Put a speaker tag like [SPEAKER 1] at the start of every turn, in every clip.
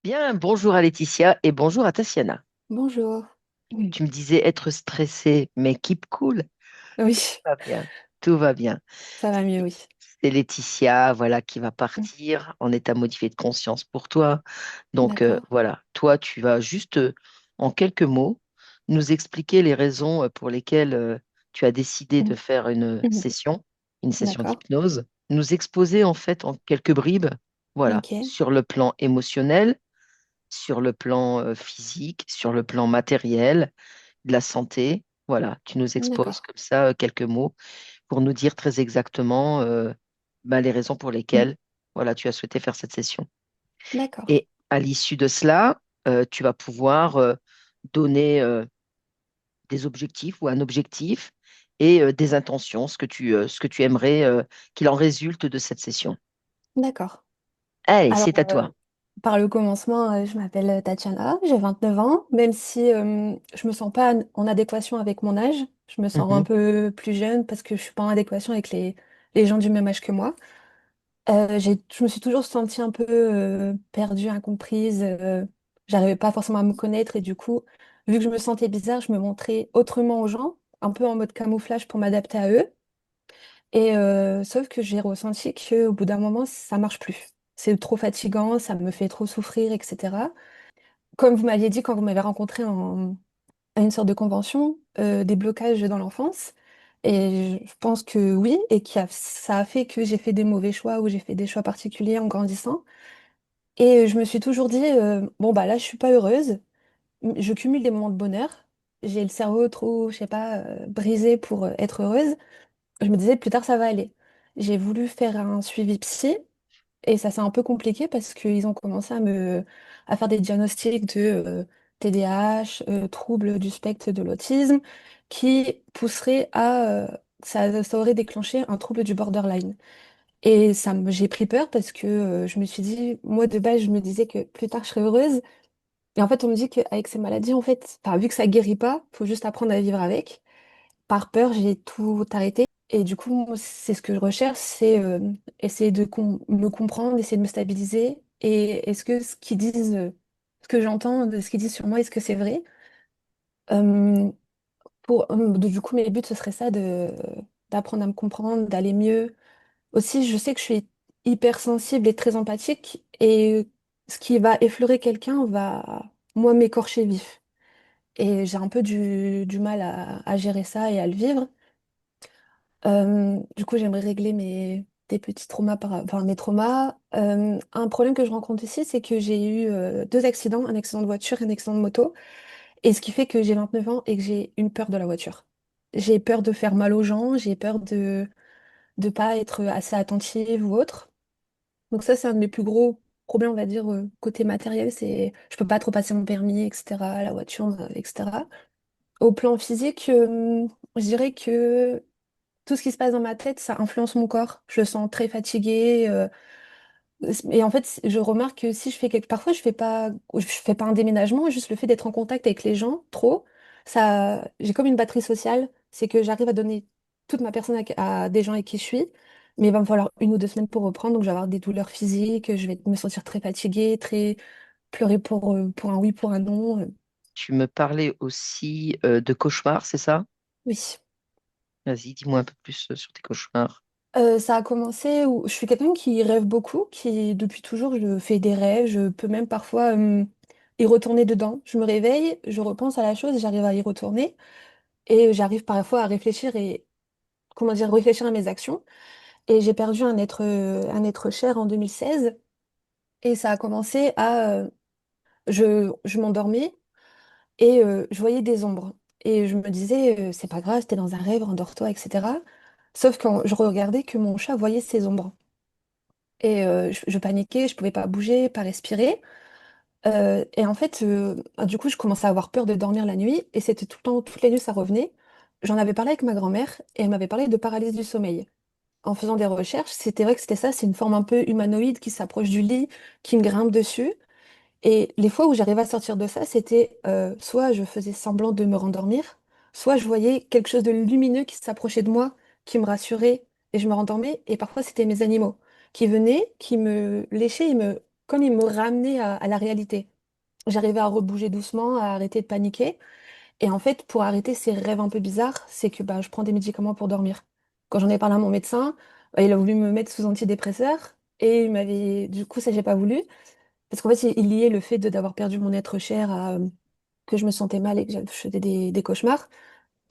[SPEAKER 1] Bien, bonjour à Laetitia et bonjour à Tatiana.
[SPEAKER 2] Bonjour.
[SPEAKER 1] Tu me disais être stressée, mais keep cool.
[SPEAKER 2] Oui,
[SPEAKER 1] Tout va bien. Tout va bien.
[SPEAKER 2] ça va mieux, oui.
[SPEAKER 1] C'est Laetitia, voilà, qui va partir en état modifié de conscience pour toi. Donc,
[SPEAKER 2] D'accord.
[SPEAKER 1] voilà, toi, tu vas juste, en quelques mots, nous expliquer les raisons pour lesquelles tu as décidé de faire une session
[SPEAKER 2] D'accord.
[SPEAKER 1] d'hypnose. Nous exposer, en fait, en quelques bribes, voilà,
[SPEAKER 2] Ok.
[SPEAKER 1] sur le plan émotionnel, sur le plan physique, sur le plan matériel, de la santé. Voilà, tu nous exposes
[SPEAKER 2] D'accord.
[SPEAKER 1] comme ça quelques mots pour nous dire très exactement les raisons pour lesquelles voilà, tu as souhaité faire cette session.
[SPEAKER 2] D'accord.
[SPEAKER 1] Et à l'issue de cela, tu vas pouvoir donner des objectifs ou un objectif et des intentions, ce que tu aimerais qu'il en résulte de cette session.
[SPEAKER 2] D'accord.
[SPEAKER 1] Allez,
[SPEAKER 2] Alors,
[SPEAKER 1] c'est à toi.
[SPEAKER 2] par le commencement, je m'appelle Tatiana, j'ai 29 ans, même si je me sens pas en adéquation avec mon âge, je me sens un
[SPEAKER 1] Mhm.
[SPEAKER 2] peu plus jeune parce que je suis pas en adéquation avec les gens du même âge que moi. Je me suis toujours sentie un peu perdue, incomprise. J'arrivais pas forcément à me connaître et du coup, vu que je me sentais bizarre, je me montrais autrement aux gens, un peu en mode camouflage pour m'adapter à eux. Et sauf que j'ai ressenti qu'au bout d'un moment, ça marche plus. C'est trop fatigant, ça me fait trop souffrir, etc. Comme vous m'aviez dit quand vous m'avez rencontré à une sorte de convention, des blocages dans l'enfance. Et je pense que oui, et ça a fait que j'ai fait des mauvais choix ou j'ai fait des choix particuliers en grandissant. Et je me suis toujours dit, bon, bah là, je suis pas heureuse. Je cumule des moments de bonheur. J'ai le cerveau trop, je sais pas, brisé pour être heureuse. Je me disais, plus tard, ça va aller. J'ai voulu faire un suivi psy et ça s'est un peu compliqué parce qu'ils ont commencé à faire des diagnostics de TDAH, troubles du spectre de l'autisme, qui pousseraient ça aurait déclenché un trouble du borderline. Et j'ai pris peur parce que je me suis dit, moi de base, je me disais que plus tard je serais heureuse. Et en fait, on me dit qu'avec ces maladies, en fait, enfin, vu que ça guérit pas, faut juste apprendre à vivre avec. Par peur, j'ai tout arrêté. Et du coup, moi, c'est ce que je recherche, c'est essayer de me comprendre, essayer de me stabiliser. Et est-ce que ce qu'ils disent, ce que j'entends de ce qu'ils disent sur moi, est-ce que c'est vrai? Euh, du coup, mes buts, ce serait ça, d'apprendre à me comprendre, d'aller mieux. Aussi, je sais que je suis hyper sensible et très empathique, et ce qui va effleurer quelqu'un va, moi, m'écorcher vif. Et j'ai un peu du mal à gérer ça et à le vivre. Du coup, j'aimerais régler des petits traumas, enfin mes traumas. Un problème que je rencontre ici, c'est que j'ai eu deux accidents, un accident de voiture et un accident de moto. Et ce qui fait que j'ai 29 ans et que j'ai une peur de la voiture. J'ai peur de faire mal aux gens, j'ai peur de ne pas être assez attentive ou autre. Donc ça, c'est un de mes plus gros problèmes, on va dire, côté matériel, c'est je peux pas trop passer mon permis, etc., la voiture, etc. Au plan physique, je dirais que tout ce qui se passe dans ma tête, ça influence mon corps. Je le sens très fatiguée. Et en fait, je remarque que si je fais parfois, je fais pas un déménagement, juste le fait d'être en contact avec les gens, trop, ça, j'ai comme une batterie sociale. C'est que j'arrive à donner toute ma personne à des gens avec qui je suis. Mais il va me falloir 1 ou 2 semaines pour reprendre. Donc, je vais avoir des douleurs physiques. Je vais me sentir très fatiguée, très pleurer pour un oui, pour un non.
[SPEAKER 1] Tu me parlais aussi de cauchemars, c'est ça?
[SPEAKER 2] Oui.
[SPEAKER 1] Vas-y, dis-moi un peu plus sur tes cauchemars.
[SPEAKER 2] Ça a commencé où je suis quelqu'un qui rêve beaucoup, qui depuis toujours je fais des rêves, je peux même parfois y retourner dedans. Je me réveille, je repense à la chose, j'arrive à y retourner et j'arrive parfois à réfléchir et comment dire réfléchir à mes actions. Et j'ai perdu un être cher en 2016 et ça a commencé je m'endormais et je voyais des ombres et je me disais c'est pas grave, t'es dans un rêve, endors-toi, etc. Sauf quand je regardais que mon chat voyait ces ombres. Et je paniquais, je pouvais pas bouger, pas respirer. Et en fait, du coup, je commençais à avoir peur de dormir la nuit. Et c'était tout le temps, toutes les nuits, ça revenait. J'en avais parlé avec ma grand-mère et elle m'avait parlé de paralysie du sommeil. En faisant des recherches, c'était vrai que c'était ça, c'est une forme un peu humanoïde qui s'approche du lit, qui me grimpe dessus. Et les fois où j'arrivais à sortir de ça, c'était soit je faisais semblant de me rendormir, soit je voyais quelque chose de lumineux qui s'approchait de moi, qui me rassurait, et je me rendormais. Et parfois, c'était mes animaux qui venaient, qui me léchaient comme il me ramenait à la réalité. J'arrivais à rebouger doucement, à arrêter de paniquer. Et en fait, pour arrêter ces rêves un peu bizarres, c'est que bah, je prends des médicaments pour dormir. Quand j'en ai parlé à mon médecin, bah, il a voulu me mettre sous antidépresseur et il m'avait, du coup, ça, j'ai pas voulu. Parce qu'en fait, il liait le fait d'avoir perdu mon être cher à que je me sentais mal et que je faisais des cauchemars.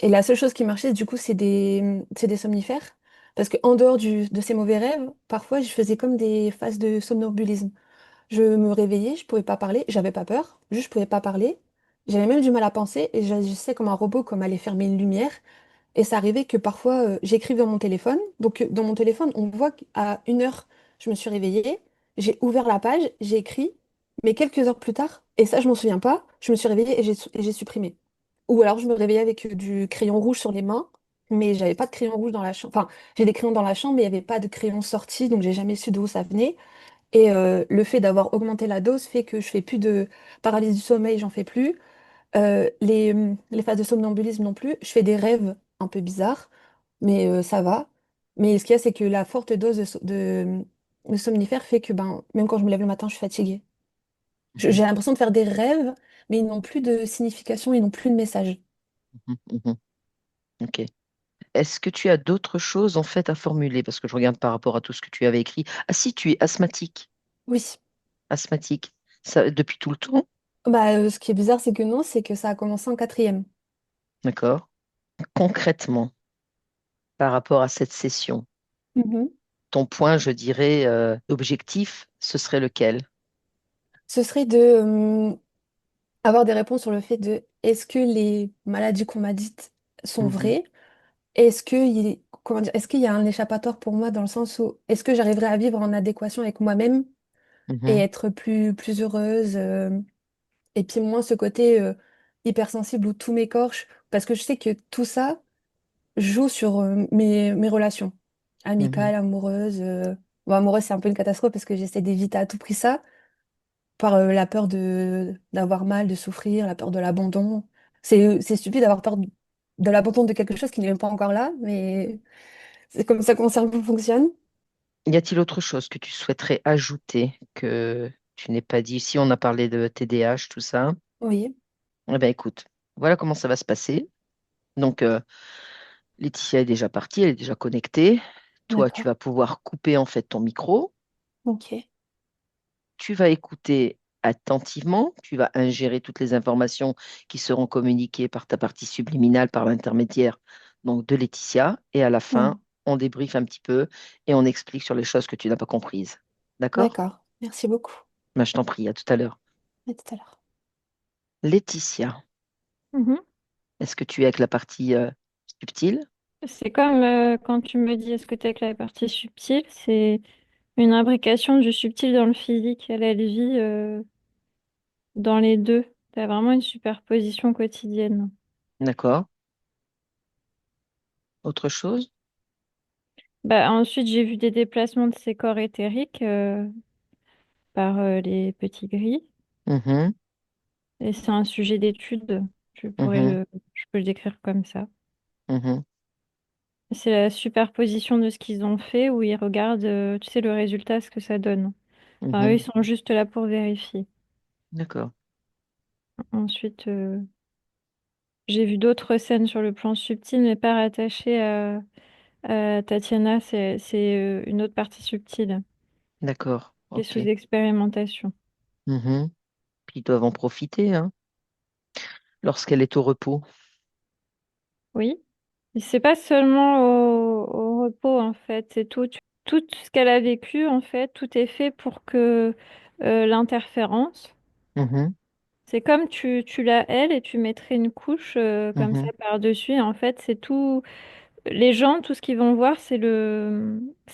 [SPEAKER 2] Et la seule chose qui marchait, du coup, c'est des somnifères. Parce qu'en dehors de ces mauvais rêves, parfois, je faisais comme des phases de somnambulisme. Je me réveillais, je pouvais pas parler, j'avais pas peur, juste je pouvais pas parler. J'avais même du mal à penser et j'agissais comme un robot, comme aller fermer une lumière. Et ça arrivait que parfois j'écrive dans mon téléphone. Donc dans mon téléphone, on voit qu'à 1 heure, je me suis réveillée, j'ai ouvert la page, j'ai écrit, mais quelques heures plus tard, et ça je m'en souviens pas, je me suis réveillée et j'ai supprimé. Ou alors je me réveillais avec du crayon rouge sur les mains, mais j'avais pas de crayon rouge dans la chambre. Enfin, j'ai des crayons dans la chambre, mais il n'y avait pas de crayon sorti, donc j'ai jamais su d'où ça venait. Et le fait d'avoir augmenté la dose fait que je fais plus de paralysie du sommeil, j'en fais plus. Les phases de somnambulisme non plus. Je fais des rêves un peu bizarres, mais ça va. Mais ce qu'il y a, c'est que la forte dose de somnifère fait que ben, même quand je me lève le matin, je suis fatiguée.
[SPEAKER 1] Mhm,
[SPEAKER 2] J'ai l'impression de faire des rêves, mais ils n'ont plus de signification, ils n'ont plus de message.
[SPEAKER 1] mhm, mhm. Ok. Est-ce que tu as d'autres choses en fait à formuler? Parce que je regarde par rapport à tout ce que tu avais écrit. Ah si, tu es asthmatique.
[SPEAKER 2] Oui.
[SPEAKER 1] Asthmatique. Ça, depuis tout le temps?
[SPEAKER 2] Bah, ce qui est bizarre, c'est que non, c'est que ça a commencé en quatrième.
[SPEAKER 1] D'accord. Concrètement, par rapport à cette session,
[SPEAKER 2] Mhm.
[SPEAKER 1] ton point, je dirais, objectif, ce serait lequel?
[SPEAKER 2] Ce serait de avoir des réponses sur le fait de est-ce que les maladies qu'on m'a dites sont
[SPEAKER 1] Mhm,
[SPEAKER 2] vraies? Comment dire, est-ce qu'il y a un échappatoire pour moi dans le sens où est-ce que j'arriverai à vivre en adéquation avec moi-même et
[SPEAKER 1] mhm,
[SPEAKER 2] être plus heureuse et puis moins ce côté hypersensible où tout m'écorche parce que je sais que tout ça joue sur mes relations
[SPEAKER 1] mhm,
[SPEAKER 2] amicales, amoureuses. Bon, amoureuses, c'est un peu une catastrophe parce que j'essaie d'éviter à tout prix ça par la peur d'avoir mal, de souffrir, la peur de l'abandon. C'est stupide d'avoir peur de l'abandon de quelque chose qui n'est même pas encore là, mais c'est comme ça que mon cerveau fonctionne.
[SPEAKER 1] Y a-t-il autre chose que tu souhaiterais ajouter que tu n'aies pas dit? Si on a parlé de TDAH, tout ça,
[SPEAKER 2] Oui,
[SPEAKER 1] eh ben écoute, voilà comment ça va se passer. Donc, Laetitia est déjà partie, elle est déjà connectée. Toi, tu
[SPEAKER 2] d'accord.
[SPEAKER 1] vas pouvoir couper en fait ton micro.
[SPEAKER 2] Ok,
[SPEAKER 1] Tu vas écouter attentivement. Tu vas ingérer toutes les informations qui seront communiquées par ta partie subliminale, par l'intermédiaire donc de Laetitia. Et à la fin,
[SPEAKER 2] Hmm.
[SPEAKER 1] on débriefe un petit peu et on explique sur les choses que tu n'as pas comprises. D'accord?
[SPEAKER 2] D'accord. Merci beaucoup.
[SPEAKER 1] Ben, je t'en prie, à tout à l'heure.
[SPEAKER 2] À tout à l'heure.
[SPEAKER 1] Laetitia,
[SPEAKER 3] Mhm.
[SPEAKER 1] est-ce que tu es avec la partie subtile?
[SPEAKER 3] C'est comme quand tu me dis est-ce que tu es avec la partie subtile, c'est une imbrication du subtil dans le physique. Elle vit dans les deux. Tu as vraiment une superposition quotidienne.
[SPEAKER 1] D'accord. Autre chose?
[SPEAKER 3] Bah, ensuite, j'ai vu des déplacements de ces corps éthériques par les petits gris.
[SPEAKER 1] Mhm,
[SPEAKER 3] Et c'est un sujet d'étude.
[SPEAKER 1] mhm,
[SPEAKER 3] Je peux le décrire comme ça.
[SPEAKER 1] mhm,
[SPEAKER 3] C'est la superposition de ce qu'ils ont fait où ils regardent, tu sais, le résultat, ce que ça donne. Enfin, eux, ils
[SPEAKER 1] mhm.
[SPEAKER 3] sont juste là pour vérifier.
[SPEAKER 1] D'accord.
[SPEAKER 3] Ensuite, j'ai vu d'autres scènes sur le plan subtil, mais pas rattachées à Tatiana. C'est une autre partie subtile
[SPEAKER 1] D'accord.
[SPEAKER 3] qui est
[SPEAKER 1] OK.
[SPEAKER 3] sous expérimentation.
[SPEAKER 1] Mhm. Puis ils doivent en profiter, hein, lorsqu'elle est au repos.
[SPEAKER 3] Oui. Et c'est pas seulement au repos, en fait. C'est tout ce qu'elle a vécu, en fait. Tout est fait pour que l'interférence,
[SPEAKER 1] Mhm,
[SPEAKER 3] c'est comme tu l'as elle et tu mettrais une couche comme ça
[SPEAKER 1] mhm.
[SPEAKER 3] par-dessus. Et en fait, c'est tout. Les gens, tout ce qu'ils vont voir, c'est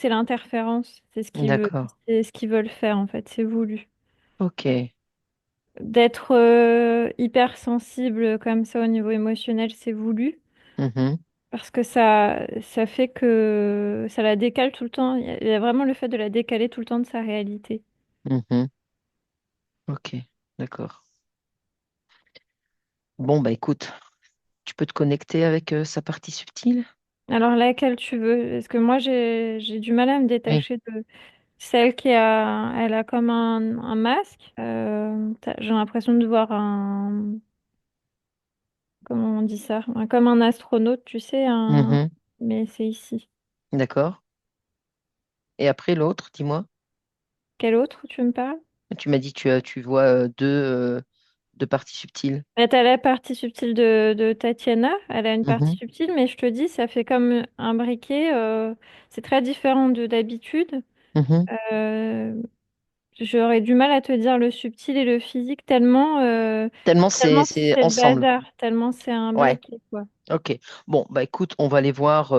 [SPEAKER 3] l'interférence.
[SPEAKER 1] D'accord.
[SPEAKER 3] C'est ce qu'ils veulent faire, en fait. C'est voulu.
[SPEAKER 1] OK.
[SPEAKER 3] D'être hypersensible comme ça au niveau émotionnel, c'est voulu.
[SPEAKER 1] Mhm,
[SPEAKER 3] Parce que ça fait que ça la décale tout le temps. Il y a vraiment le fait de la décaler tout le temps de sa réalité.
[SPEAKER 1] mhm. OK. D'accord. Bon, bah écoute, tu peux te connecter avec sa partie subtile?
[SPEAKER 3] Alors laquelle tu veux? Parce que moi, j'ai du mal à me
[SPEAKER 1] Oui.
[SPEAKER 3] détacher de... Elle a comme un masque. J'ai l'impression de voir comment on dit ça? Comme un astronaute, tu sais,
[SPEAKER 1] Mhm.
[SPEAKER 3] mais c'est ici.
[SPEAKER 1] D'accord. Et après l'autre, dis-moi.
[SPEAKER 3] Quel autre tu me parles?
[SPEAKER 1] Tu m'as dit tu vois deux parties subtiles.
[SPEAKER 3] T'as la partie subtile de Tatiana, elle a une partie
[SPEAKER 1] Mhm.
[SPEAKER 3] subtile, mais je te dis, ça fait comme un briquet. C'est très différent de d'habitude.
[SPEAKER 1] Mhm.
[SPEAKER 3] Euh, J'aurais du mal à te dire le subtil et le physique
[SPEAKER 1] Tellement
[SPEAKER 3] tellement
[SPEAKER 1] c'est
[SPEAKER 3] c'est le
[SPEAKER 1] ensemble.
[SPEAKER 3] bazar, tellement c'est un
[SPEAKER 1] Ouais.
[SPEAKER 3] briquet, quoi.
[SPEAKER 1] Ok. Bon, bah écoute, on va aller voir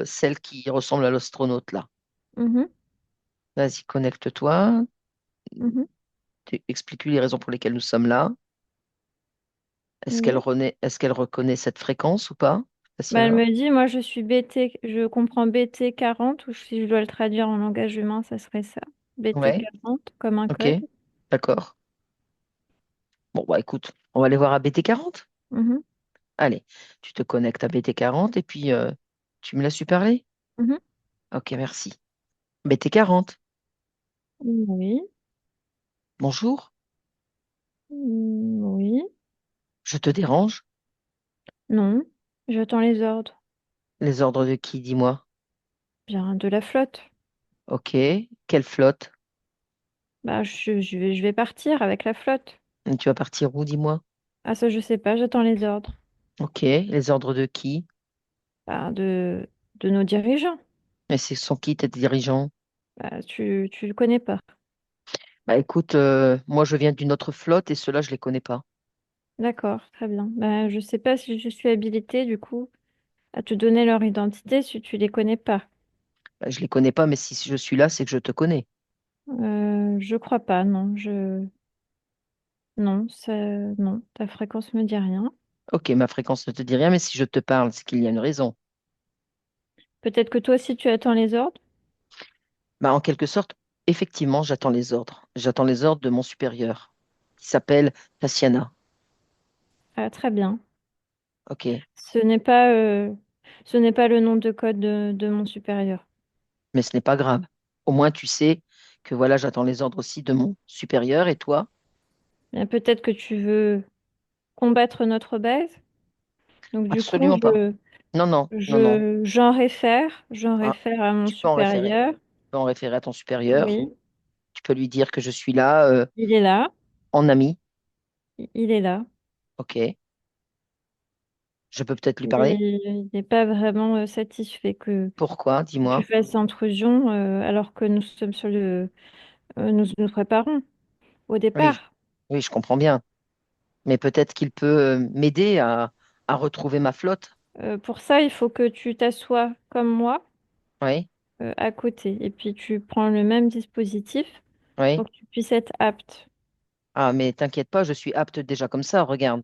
[SPEAKER 1] celle qui ressemble à l'astronaute là.
[SPEAKER 3] Mhm,
[SPEAKER 1] Vas-y, connecte-toi.
[SPEAKER 3] mhm.
[SPEAKER 1] Explique-lui les raisons pour lesquelles nous sommes là.
[SPEAKER 3] Oui.
[SPEAKER 1] Est-ce qu'elle reconnaît cette fréquence ou pas,
[SPEAKER 3] Bah, elle
[SPEAKER 1] Tatiana?
[SPEAKER 3] me dit, moi je suis BT, je comprends BT 40, ou si je dois le traduire en langage humain, ça serait ça. BT
[SPEAKER 1] Ouais.
[SPEAKER 3] 40 comme un
[SPEAKER 1] Ok.
[SPEAKER 3] code.
[SPEAKER 1] D'accord. Bon, bah écoute, on va aller voir à BT40.
[SPEAKER 3] Mhm,
[SPEAKER 1] Allez, tu te connectes à BT40 et puis tu me laisses su parler?
[SPEAKER 3] mhm.
[SPEAKER 1] Ok, merci. BT40,
[SPEAKER 3] Oui,
[SPEAKER 1] bonjour.
[SPEAKER 3] oui,
[SPEAKER 1] Je te dérange?
[SPEAKER 3] non, j'attends les ordres.
[SPEAKER 1] Les ordres de qui, dis-moi?
[SPEAKER 3] Bien, de la flotte.
[SPEAKER 1] Ok. Quelle flotte?
[SPEAKER 3] Bah, je vais partir avec la flotte.
[SPEAKER 1] Tu vas partir où, dis-moi?
[SPEAKER 3] Ah, ça, je sais pas, j'attends les ordres.
[SPEAKER 1] Ok. Les ordres de qui?
[SPEAKER 3] Bah, de nos dirigeants.
[SPEAKER 1] Et ce sont qui tes dirigeants?
[SPEAKER 3] Bah, tu le connais pas.
[SPEAKER 1] Bah écoute, moi je viens d'une autre flotte et ceux-là je les connais pas.
[SPEAKER 3] D'accord, très bien. Bah, je sais pas si je suis habilitée, du coup, à te donner leur identité si tu les connais pas.
[SPEAKER 1] Bah, je les connais pas, mais si je suis là, c'est que je te connais.
[SPEAKER 3] Je crois pas, non. Non, non, ta fréquence me dit rien.
[SPEAKER 1] Ok, ma fréquence ne te dit rien, mais si je te parle, c'est qu'il y a une raison.
[SPEAKER 3] Peut-être que toi aussi tu attends les ordres.
[SPEAKER 1] Bah, en quelque sorte, effectivement, j'attends les ordres. J'attends les ordres de mon supérieur, qui s'appelle Tassiana.
[SPEAKER 3] Ah, très bien.
[SPEAKER 1] Ok,
[SPEAKER 3] Ce n'est pas, euh, ce n'est pas le nom de code de mon supérieur.
[SPEAKER 1] mais ce n'est pas grave. Au moins, tu sais que voilà, j'attends les ordres aussi de mon supérieur et toi?
[SPEAKER 3] Bien, peut-être que tu veux combattre notre base. Donc du coup,
[SPEAKER 1] Absolument pas. Non, non, non, non.
[SPEAKER 3] j'en
[SPEAKER 1] Ah,
[SPEAKER 3] réfère à mon
[SPEAKER 1] tu peux en référer.
[SPEAKER 3] supérieur.
[SPEAKER 1] Tu peux en référer à ton supérieur.
[SPEAKER 3] Oui,
[SPEAKER 1] Tu peux lui dire que je suis là
[SPEAKER 3] il est là.
[SPEAKER 1] en ami.
[SPEAKER 3] Il est là.
[SPEAKER 1] Ok, je peux peut-être lui parler.
[SPEAKER 3] Il n'est pas vraiment satisfait
[SPEAKER 1] Pourquoi?
[SPEAKER 3] que tu
[SPEAKER 1] Dis-moi.
[SPEAKER 3] fasses intrusion alors que nous sommes nous nous préparons au
[SPEAKER 1] Oui,
[SPEAKER 3] départ.
[SPEAKER 1] oui, je comprends bien. Mais peut-être qu'il peut m'aider à retrouver ma flotte.
[SPEAKER 3] Pour ça, il faut que tu t'assoies comme moi
[SPEAKER 1] Oui,
[SPEAKER 3] à côté et puis tu prends le même dispositif
[SPEAKER 1] oui.
[SPEAKER 3] pour que tu puisses être apte.
[SPEAKER 1] Ah, mais t'inquiète pas, je suis apte déjà comme ça. Regarde,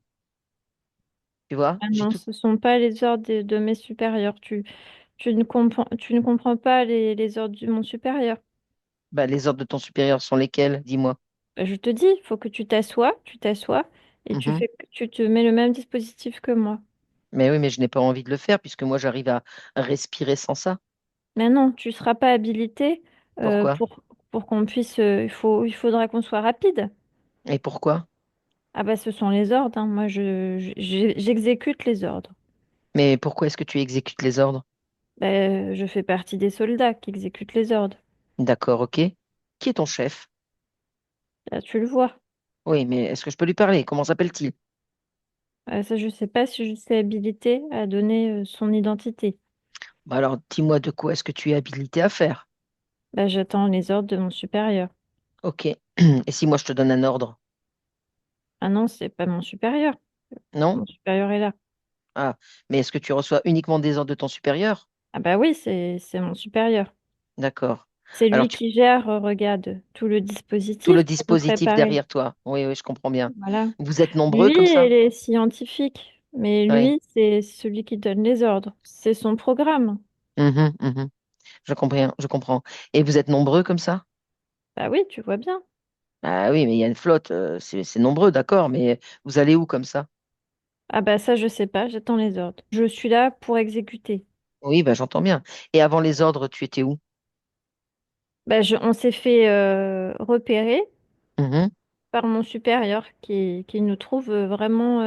[SPEAKER 1] tu vois,
[SPEAKER 3] Ah
[SPEAKER 1] j'ai
[SPEAKER 3] non,
[SPEAKER 1] tout.
[SPEAKER 3] ce ne sont pas les ordres de mes supérieurs. Tu ne comprends pas les ordres de mon supérieur.
[SPEAKER 1] Bah, les ordres de ton supérieur sont lesquels? Dis-moi.
[SPEAKER 3] Bah, je te dis, il faut que tu t'assoies et
[SPEAKER 1] Mhm.
[SPEAKER 3] tu te mets le même dispositif que moi.
[SPEAKER 1] Mais oui, mais je n'ai pas envie de le faire puisque moi j'arrive à respirer sans ça.
[SPEAKER 3] Mais non, tu ne seras pas habilité euh,
[SPEAKER 1] Pourquoi?
[SPEAKER 3] pour, pour qu'on puisse. Il faudra qu'on soit rapide.
[SPEAKER 1] Et pourquoi?
[SPEAKER 3] Ah bah ce sont les ordres, hein. Moi, j'exécute les ordres.
[SPEAKER 1] Mais pourquoi est-ce que tu exécutes les ordres?
[SPEAKER 3] Bah, je fais partie des soldats qui exécutent les ordres.
[SPEAKER 1] D'accord, ok. Qui est ton chef?
[SPEAKER 3] Là, tu le vois.
[SPEAKER 1] Oui, mais est-ce que je peux lui parler? Comment s'appelle-t-il?
[SPEAKER 3] Ça, je sais pas si je suis habilitée à donner son identité.
[SPEAKER 1] Bah alors, dis-moi de quoi est-ce que tu es habilité à faire?
[SPEAKER 3] Bah, j'attends les ordres de mon supérieur.
[SPEAKER 1] Ok. Et si moi je te donne un ordre?
[SPEAKER 3] Ah non, c'est pas mon supérieur.
[SPEAKER 1] Non?
[SPEAKER 3] Mon supérieur est là.
[SPEAKER 1] Ah, mais est-ce que tu reçois uniquement des ordres de ton supérieur?
[SPEAKER 3] Ah bah oui, c'est mon supérieur.
[SPEAKER 1] D'accord.
[SPEAKER 3] C'est
[SPEAKER 1] Alors,
[SPEAKER 3] lui qui gère, regarde, tout le
[SPEAKER 1] tout le
[SPEAKER 3] dispositif pour nous
[SPEAKER 1] dispositif
[SPEAKER 3] préparer.
[SPEAKER 1] derrière toi. Oui, oui, je comprends bien.
[SPEAKER 3] Voilà.
[SPEAKER 1] Vous êtes nombreux
[SPEAKER 3] Lui,
[SPEAKER 1] comme ça?
[SPEAKER 3] il est scientifique, mais
[SPEAKER 1] Oui.
[SPEAKER 3] lui, c'est celui qui donne les ordres. C'est son programme.
[SPEAKER 1] Mhm, mhm. Je comprends, je comprends. Et vous êtes nombreux comme ça?
[SPEAKER 3] Bah oui, tu vois bien.
[SPEAKER 1] Ah oui, mais il y a une flotte, c'est nombreux, d'accord, mais vous allez où comme ça?
[SPEAKER 3] Ah bah ça, je sais pas, j'attends les ordres. Je suis là pour exécuter.
[SPEAKER 1] Oui, bah, j'entends bien. Et avant les ordres, tu étais où?
[SPEAKER 3] Bah, on s'est fait repérer
[SPEAKER 1] Mhm.
[SPEAKER 3] par mon supérieur qui nous trouve vraiment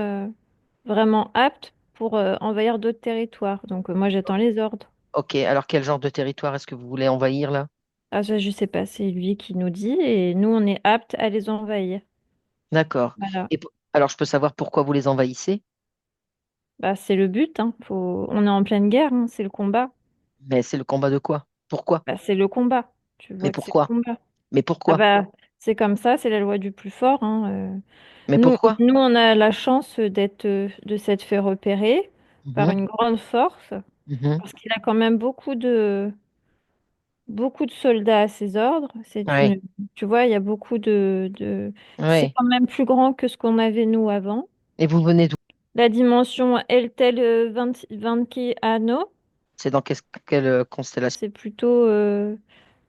[SPEAKER 3] aptes pour envahir d'autres territoires. Donc moi j'attends les ordres.
[SPEAKER 1] Ok, alors quel genre de territoire est-ce que vous voulez envahir là?
[SPEAKER 3] Ah ça je sais pas, c'est lui qui nous dit et nous on est aptes à les envahir.
[SPEAKER 1] D'accord.
[SPEAKER 3] Voilà.
[SPEAKER 1] Alors je peux savoir pourquoi vous les envahissez?
[SPEAKER 3] Bah c'est le but, hein. On est en pleine guerre, hein. C'est le combat.
[SPEAKER 1] Mais c'est le combat de quoi? Pourquoi?
[SPEAKER 3] Bah, c'est le combat. Tu
[SPEAKER 1] Mais
[SPEAKER 3] vois que c'est
[SPEAKER 1] pourquoi?
[SPEAKER 3] le combat.
[SPEAKER 1] Mais
[SPEAKER 3] Ah
[SPEAKER 1] pourquoi?
[SPEAKER 3] bah c'est comme ça, c'est la loi du plus fort, hein.
[SPEAKER 1] Mais
[SPEAKER 3] Nous,
[SPEAKER 1] pourquoi?
[SPEAKER 3] nous on a la chance de s'être fait repérer par
[SPEAKER 1] Mhm.
[SPEAKER 3] une grande force
[SPEAKER 1] Mhm.
[SPEAKER 3] parce qu'il a quand même beaucoup de soldats à ses ordres.
[SPEAKER 1] Ouais,
[SPEAKER 3] Tu vois, il y a c'est
[SPEAKER 1] ouais.
[SPEAKER 3] quand même plus grand que ce qu'on avait nous avant.
[SPEAKER 1] Et vous venez d'où?
[SPEAKER 3] La dimension Eltel 20 anneaux,
[SPEAKER 1] C'est dans quelle constellation?
[SPEAKER 3] c'est plutôt,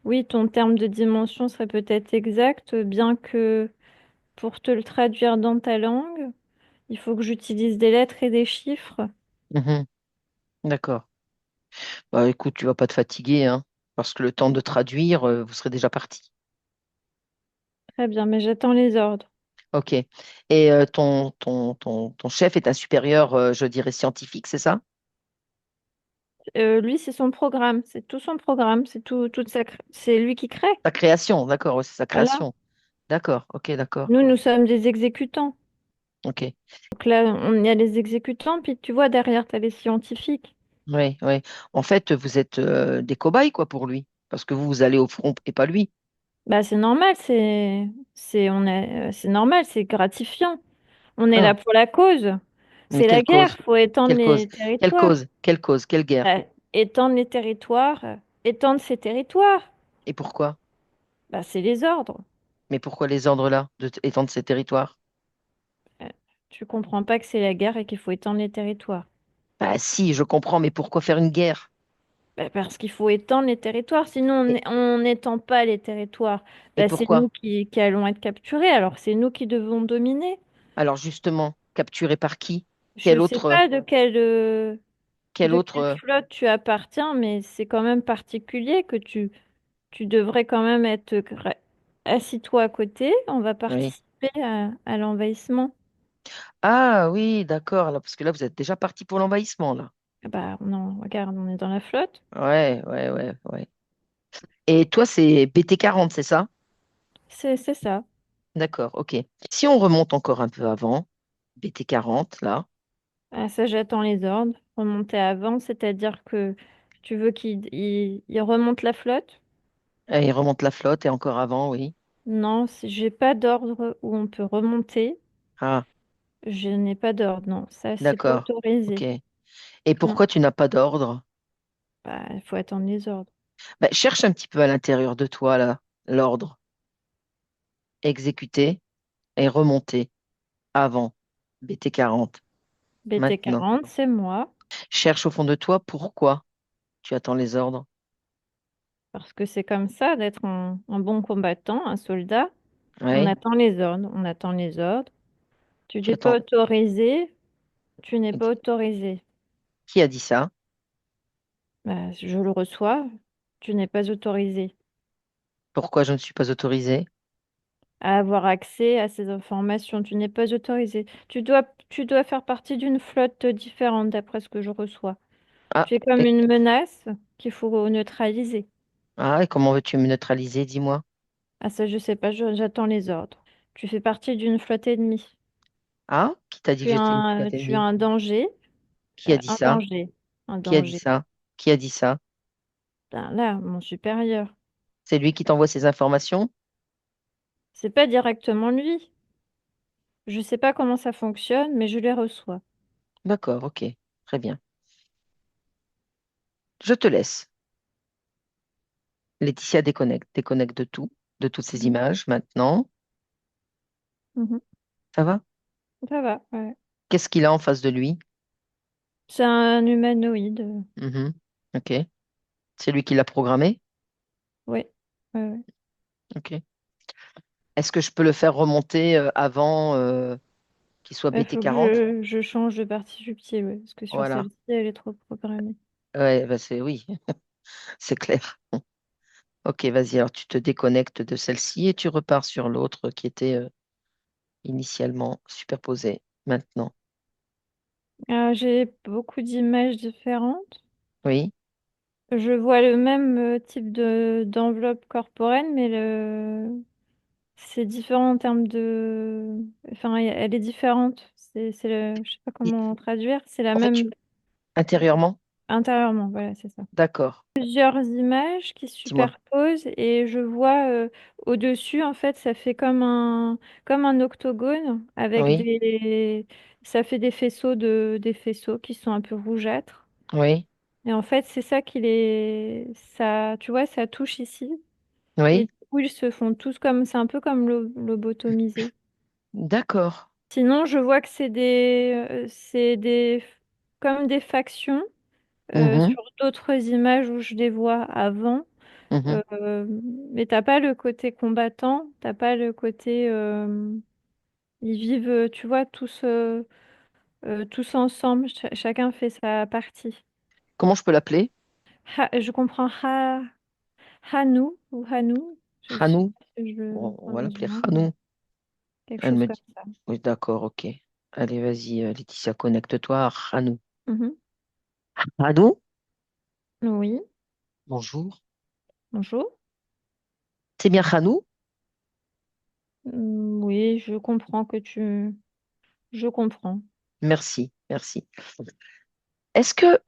[SPEAKER 3] oui, ton terme de dimension serait peut-être exact, bien que pour te le traduire dans ta langue, il faut que j'utilise des lettres et des chiffres.
[SPEAKER 1] Mhm. D'accord. Bah écoute, tu vas pas te fatiguer, hein, parce que le temps de traduire, vous serez déjà parti.
[SPEAKER 3] Très bien, mais j'attends les ordres.
[SPEAKER 1] Ok. Et ton chef est un supérieur, je dirais, scientifique, c'est ça?
[SPEAKER 3] Lui, c'est son programme, c'est tout son programme, c'est lui qui crée.
[SPEAKER 1] Sa création, d'accord, ouais, c'est sa
[SPEAKER 3] Voilà.
[SPEAKER 1] création. D'accord, ok, d'accord.
[SPEAKER 3] Nous sommes des exécutants.
[SPEAKER 1] Ok.
[SPEAKER 3] Donc là, on y a les exécutants, puis tu vois, derrière, tu as les scientifiques.
[SPEAKER 1] Oui, oui. En fait, vous êtes des cobayes, quoi, pour lui. Parce que vous allez au front et pas lui.
[SPEAKER 3] Bah, c'est normal, c'est normal, c'est gratifiant. On est là
[SPEAKER 1] Ah,
[SPEAKER 3] pour la cause.
[SPEAKER 1] mais
[SPEAKER 3] C'est la
[SPEAKER 1] quelle
[SPEAKER 3] guerre,
[SPEAKER 1] cause?
[SPEAKER 3] faut étendre
[SPEAKER 1] Quelle cause?
[SPEAKER 3] les
[SPEAKER 1] Quelle
[SPEAKER 3] territoires.
[SPEAKER 1] cause? Quelle cause? Quelle guerre?
[SPEAKER 3] Bah, étendre les territoires, étendre ces territoires.
[SPEAKER 1] Et pourquoi?
[SPEAKER 3] Bah, c'est les ordres.
[SPEAKER 1] Mais pourquoi les ordres là, étendre ces territoires?
[SPEAKER 3] Euh, Tu comprends pas que c'est la guerre et qu'il faut étendre les territoires.
[SPEAKER 1] Bah si, je comprends, mais pourquoi faire une guerre?
[SPEAKER 3] Bah, parce qu'il faut étendre les territoires, sinon
[SPEAKER 1] Et,
[SPEAKER 3] on n'étend pas les territoires.
[SPEAKER 1] et
[SPEAKER 3] Bah, c'est nous
[SPEAKER 1] pourquoi?
[SPEAKER 3] qui allons être capturés, alors c'est nous qui devons dominer.
[SPEAKER 1] Alors justement, capturé par qui?
[SPEAKER 3] Je
[SPEAKER 1] Quel
[SPEAKER 3] sais
[SPEAKER 1] autre,
[SPEAKER 3] pas
[SPEAKER 1] quel
[SPEAKER 3] de
[SPEAKER 1] autre,
[SPEAKER 3] quelle flotte tu appartiens, mais c'est quand même particulier que tu devrais quand même assis-toi à côté. On va
[SPEAKER 1] oui.
[SPEAKER 3] participer à l'envahissement.
[SPEAKER 1] Ah oui, d'accord, là, parce que là, vous êtes déjà parti pour l'envahissement, là.
[SPEAKER 3] Ah bah non, regarde, on est dans la flotte.
[SPEAKER 1] Ouais, ouais, ouais, ouais. Et toi, c'est BT40, c'est ça?
[SPEAKER 3] C'est ça.
[SPEAKER 1] D'accord, ok. Si on remonte encore un peu avant, BT40, là,
[SPEAKER 3] Ah, ça, j'attends les ordres. Remonter avant, c'est-à-dire que tu veux qu'il remonte la flotte?
[SPEAKER 1] il remonte la flotte et encore avant, oui.
[SPEAKER 3] Non, si j'ai pas d'ordre où on peut remonter,
[SPEAKER 1] Ah,
[SPEAKER 3] je n'ai pas d'ordre. Non, ça, c'est pas
[SPEAKER 1] d'accord, ok.
[SPEAKER 3] autorisé.
[SPEAKER 1] Et
[SPEAKER 3] Non,
[SPEAKER 1] pourquoi tu n'as pas d'ordre?
[SPEAKER 3] bah, il faut attendre les ordres.
[SPEAKER 1] Bah, cherche un petit peu à l'intérieur de toi, là, l'ordre. Exécuter et remonter avant BT40. Maintenant.
[SPEAKER 3] BT40, c'est moi,
[SPEAKER 1] Cherche au fond de toi pourquoi tu attends les ordres.
[SPEAKER 3] parce que c'est comme ça d'être un bon combattant, un soldat. On
[SPEAKER 1] Ouais,
[SPEAKER 3] attend les ordres, on attend les ordres. Tu
[SPEAKER 1] tu
[SPEAKER 3] n'es pas
[SPEAKER 1] attends.
[SPEAKER 3] autorisé, tu n'es pas autorisé.
[SPEAKER 1] Qui a dit ça?
[SPEAKER 3] Bah, je le reçois, tu n'es pas autorisé
[SPEAKER 1] Pourquoi je ne suis pas autorisé?
[SPEAKER 3] à avoir accès à ces informations. Tu n'es pas autorisé. Tu dois faire partie d'une flotte différente d'après ce que je reçois.
[SPEAKER 1] Ah,
[SPEAKER 3] Tu es comme
[SPEAKER 1] et,
[SPEAKER 3] une menace qu'il faut neutraliser.
[SPEAKER 1] et comment veux-tu me neutraliser, dis-moi?
[SPEAKER 3] Ah ça, je sais pas, j'attends les ordres. Tu fais partie d'une flotte ennemie.
[SPEAKER 1] Ah, qui t'a dit que j'étais une flotte
[SPEAKER 3] Tu as
[SPEAKER 1] ennemie?
[SPEAKER 3] un danger,
[SPEAKER 1] Qui a dit
[SPEAKER 3] un
[SPEAKER 1] ça?
[SPEAKER 3] danger, un
[SPEAKER 1] Qui a dit
[SPEAKER 3] danger.
[SPEAKER 1] ça? Qui a dit ça?
[SPEAKER 3] Ben là, mon supérieur.
[SPEAKER 1] C'est lui qui t'envoie ces informations?
[SPEAKER 3] C'est pas directement lui. Je sais pas comment ça fonctionne, mais je les reçois.
[SPEAKER 1] D'accord, ok, très bien. Je te laisse. Laetitia déconnecte, déconnecte de tout, de toutes ces
[SPEAKER 3] Mhm.
[SPEAKER 1] images maintenant.
[SPEAKER 3] Mhm.
[SPEAKER 1] Ça va?
[SPEAKER 3] Ça va, ouais.
[SPEAKER 1] Qu'est-ce qu'il a en face de lui?
[SPEAKER 3] C'est un humanoïde.
[SPEAKER 1] Mhm. Ok. C'est lui qui l'a programmé?
[SPEAKER 3] Ouais. Ouais, ouais.
[SPEAKER 1] Ok. Est-ce que je peux le faire remonter avant qu'il soit
[SPEAKER 3] Il faut que
[SPEAKER 1] BT40?
[SPEAKER 3] je change de partie subtile, ouais, parce que sur
[SPEAKER 1] Voilà.
[SPEAKER 3] celle-ci, elle est trop programmée.
[SPEAKER 1] Ouais, bah c'est oui, c'est clair. Ok, vas-y, alors tu te déconnectes de celle-ci et tu repars sur l'autre qui était initialement superposée. Maintenant.
[SPEAKER 3] J'ai beaucoup d'images différentes.
[SPEAKER 1] Oui,
[SPEAKER 3] Je vois le même type d'enveloppe corporelle, mais c'est différent en termes de... Enfin, elle est différente. Je sais pas
[SPEAKER 1] I-
[SPEAKER 3] comment traduire. C'est la
[SPEAKER 1] en fait,
[SPEAKER 3] même
[SPEAKER 1] intérieurement,
[SPEAKER 3] intérieurement, voilà, c'est ça.
[SPEAKER 1] d'accord.
[SPEAKER 3] Plusieurs images qui se
[SPEAKER 1] Dis-moi.
[SPEAKER 3] superposent et je vois au-dessus, en fait, ça fait comme un octogone avec
[SPEAKER 1] Oui,
[SPEAKER 3] ça fait des faisceaux qui sont un peu rougeâtres.
[SPEAKER 1] oui,
[SPEAKER 3] Et en fait, c'est ça ça, tu vois, ça touche ici. Et
[SPEAKER 1] oui,
[SPEAKER 3] du coup, ils se font tous comme, c'est un peu comme lobotomisé.
[SPEAKER 1] d'accord.
[SPEAKER 3] Sinon, je vois que comme des factions
[SPEAKER 1] Mhm,
[SPEAKER 3] sur d'autres images où je les vois avant.
[SPEAKER 1] mhm.
[SPEAKER 3] Euh, mais t'as pas le côté combattant, t'as pas le côté ils vivent, tu vois, tous ensemble, chacun fait sa partie.
[SPEAKER 1] Comment je peux l'appeler?
[SPEAKER 3] Je comprends Hanou ou Hanou, je sais
[SPEAKER 1] Hanou?
[SPEAKER 3] pas si je le
[SPEAKER 1] Bon, on va
[SPEAKER 3] prononce
[SPEAKER 1] l'appeler
[SPEAKER 3] bien, mais
[SPEAKER 1] Hanou.
[SPEAKER 3] quelque
[SPEAKER 1] Elle
[SPEAKER 3] chose
[SPEAKER 1] me
[SPEAKER 3] comme
[SPEAKER 1] dit.
[SPEAKER 3] ça.
[SPEAKER 1] Oui, d'accord, ok. Allez, vas-y, Laetitia, connecte-toi à Hanou.
[SPEAKER 3] Mhm.
[SPEAKER 1] Hanou?
[SPEAKER 3] Oui,
[SPEAKER 1] Bonjour.
[SPEAKER 3] bonjour.
[SPEAKER 1] C'est bien Hanou?
[SPEAKER 3] Oui, je comprends que tu... Je comprends.
[SPEAKER 1] Merci, merci. Est-ce que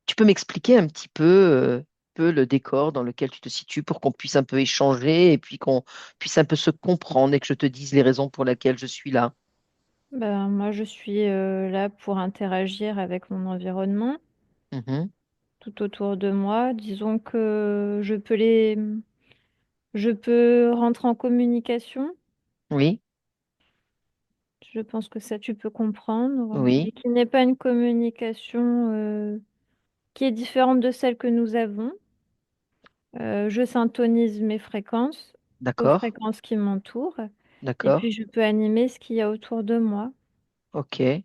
[SPEAKER 1] tu peux m'expliquer un petit peu le décor dans lequel tu te situes pour qu'on puisse un peu échanger et puis qu'on puisse un peu se comprendre et que je te dise les raisons pour lesquelles je suis là?
[SPEAKER 3] Ben, moi, je suis là pour interagir avec mon environnement
[SPEAKER 1] Mhm.
[SPEAKER 3] tout autour de moi. Disons que je peux rentrer en communication.
[SPEAKER 1] Oui,
[SPEAKER 3] Je pense que ça, tu peux comprendre.
[SPEAKER 1] oui,
[SPEAKER 3] Mais qui n'est pas une communication qui est différente de celle que nous avons. Je syntonise mes fréquences aux
[SPEAKER 1] d'accord,
[SPEAKER 3] fréquences qui m'entourent. Et
[SPEAKER 1] d'accord,
[SPEAKER 3] puis, je peux animer ce qu'il y a autour de moi.
[SPEAKER 1] ok,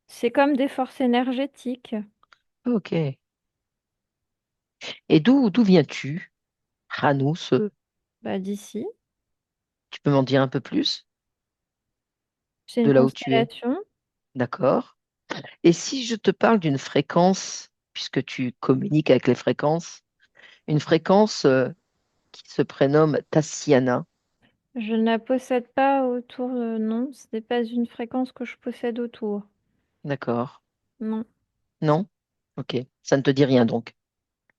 [SPEAKER 3] C'est comme des forces énergétiques.
[SPEAKER 1] ok. Et d'où viens-tu, Hanou,
[SPEAKER 3] Bah, d'ici,
[SPEAKER 1] tu peux m'en dire un peu plus
[SPEAKER 3] c'est
[SPEAKER 1] de
[SPEAKER 3] une
[SPEAKER 1] là où tu es?
[SPEAKER 3] constellation.
[SPEAKER 1] D'accord. Et si je te parle d'une fréquence, puisque tu communiques avec les fréquences, une fréquence qui se prénomme Tassiana,
[SPEAKER 3] Je ne la possède pas autour, non, ce n'est pas une fréquence que je possède autour.
[SPEAKER 1] d'accord?
[SPEAKER 3] Non.
[SPEAKER 1] Non? Ok, ça ne te dit rien donc.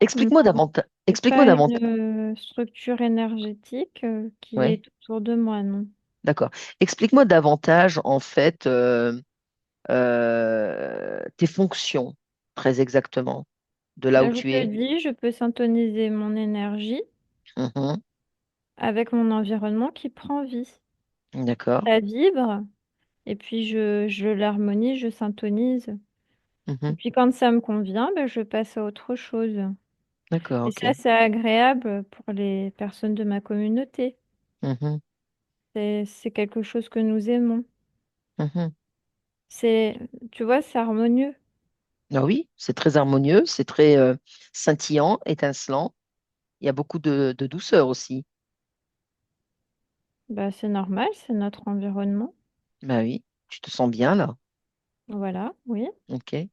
[SPEAKER 1] Explique-moi
[SPEAKER 3] Non,
[SPEAKER 1] davantage.
[SPEAKER 3] c'est
[SPEAKER 1] Explique-moi
[SPEAKER 3] pas
[SPEAKER 1] davantage.
[SPEAKER 3] une structure énergétique qui
[SPEAKER 1] Oui,
[SPEAKER 3] est autour de moi, non.
[SPEAKER 1] d'accord. Explique-moi davantage en fait tes fonctions, très exactement, de là où
[SPEAKER 3] Je
[SPEAKER 1] tu
[SPEAKER 3] te
[SPEAKER 1] es.
[SPEAKER 3] dis, je peux syntoniser mon énergie
[SPEAKER 1] Mhm,
[SPEAKER 3] avec mon environnement qui prend vie.
[SPEAKER 1] d'accord.
[SPEAKER 3] Ça vibre, et puis je l'harmonise, je syntonise. Et
[SPEAKER 1] Mhm,
[SPEAKER 3] puis quand ça me convient, ben, je passe à autre chose.
[SPEAKER 1] d'accord,
[SPEAKER 3] Et ça,
[SPEAKER 1] ok.
[SPEAKER 3] c'est agréable pour les personnes de ma communauté.
[SPEAKER 1] Mhm,
[SPEAKER 3] C'est quelque chose que nous aimons.
[SPEAKER 1] mhm.
[SPEAKER 3] C'est, tu vois, c'est harmonieux.
[SPEAKER 1] Ah oui, c'est très harmonieux, c'est très scintillant, étincelant. Il y a beaucoup de douceur aussi.
[SPEAKER 3] Bah, c'est normal, c'est notre environnement.
[SPEAKER 1] Bah oui, tu te sens bien là.
[SPEAKER 3] Voilà, oui.
[SPEAKER 1] Ok. Et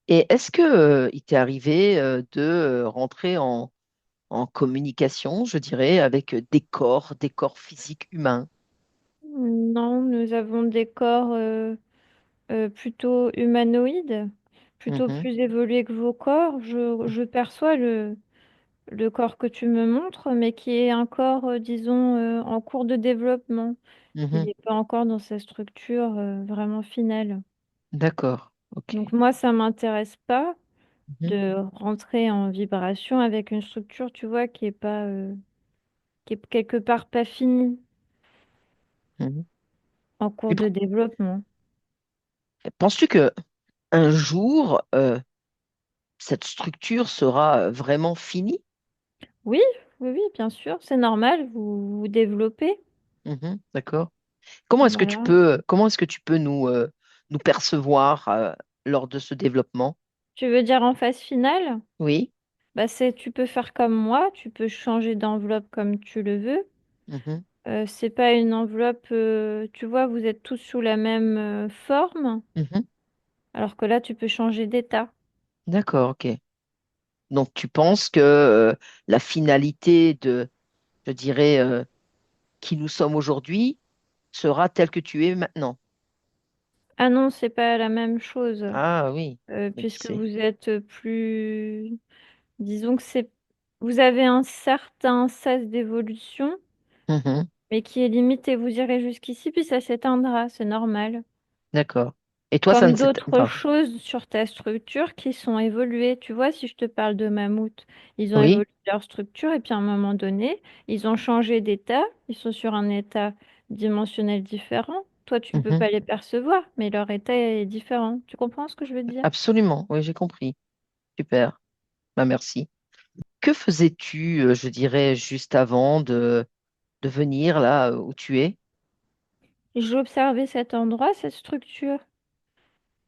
[SPEAKER 1] est-ce que il t'est arrivé de rentrer en communication, je dirais, avec des corps physiques humains?
[SPEAKER 3] Non, nous avons des corps plutôt humanoïdes, plutôt
[SPEAKER 1] Mhm,
[SPEAKER 3] plus évolués que vos corps. Je perçois le corps que tu me montres, mais qui est un corps, disons, en cours de développement. Il
[SPEAKER 1] mhm.
[SPEAKER 3] n'est pas encore dans sa structure vraiment finale.
[SPEAKER 1] D'accord, ok.
[SPEAKER 3] Donc moi, ça m'intéresse pas
[SPEAKER 1] Mhm,
[SPEAKER 3] de rentrer en vibration avec une structure, tu vois, qui est quelque part pas finie,
[SPEAKER 1] mhm.
[SPEAKER 3] en cours
[SPEAKER 1] Et
[SPEAKER 3] de développement.
[SPEAKER 1] penses-tu que un jour cette structure sera vraiment finie?
[SPEAKER 3] Oui, oui, oui, bien sûr, c'est normal, vous vous développez.
[SPEAKER 1] Mhm, d'accord.
[SPEAKER 3] Voilà.
[SPEAKER 1] Comment est-ce que tu peux nous percevoir lors de ce développement?
[SPEAKER 3] Tu veux dire en phase finale?
[SPEAKER 1] Oui.
[SPEAKER 3] Bah, tu peux faire comme moi, tu peux changer d'enveloppe comme tu le veux.
[SPEAKER 1] Mhm,
[SPEAKER 3] C'est pas une enveloppe, tu vois, vous êtes tous sous la même forme,
[SPEAKER 1] mhm.
[SPEAKER 3] alors que là, tu peux changer d'état.
[SPEAKER 1] D'accord, ok. Donc tu penses que la finalité de, je dirais, qui nous sommes aujourd'hui sera telle que tu es maintenant.
[SPEAKER 3] Ah non, c'est pas la même chose,
[SPEAKER 1] Ah oui, mais tu
[SPEAKER 3] puisque
[SPEAKER 1] sais.
[SPEAKER 3] vous êtes plus, disons que vous avez un certain sas d'évolution,
[SPEAKER 1] Mhm,
[SPEAKER 3] mais qui est limité. Vous irez jusqu'ici, puis ça s'éteindra, c'est normal.
[SPEAKER 1] d'accord. Et toi, ça ne
[SPEAKER 3] Comme
[SPEAKER 1] s'éteint
[SPEAKER 3] d'autres
[SPEAKER 1] pas.
[SPEAKER 3] choses sur ta structure qui sont évoluées. Tu vois, si je te parle de mammouth, ils ont
[SPEAKER 1] Oui.
[SPEAKER 3] évolué leur structure et puis à un moment donné, ils ont changé d'état. Ils sont sur un état dimensionnel différent. Toi, tu peux
[SPEAKER 1] Mhm.
[SPEAKER 3] pas les percevoir, mais leur état est différent. Tu comprends ce que je veux dire?
[SPEAKER 1] Absolument, oui, j'ai compris. Super. Bah, merci. Que faisais-tu, je dirais, juste avant de venir là où tu es?
[SPEAKER 3] J'ai observé cet endroit, cette structure.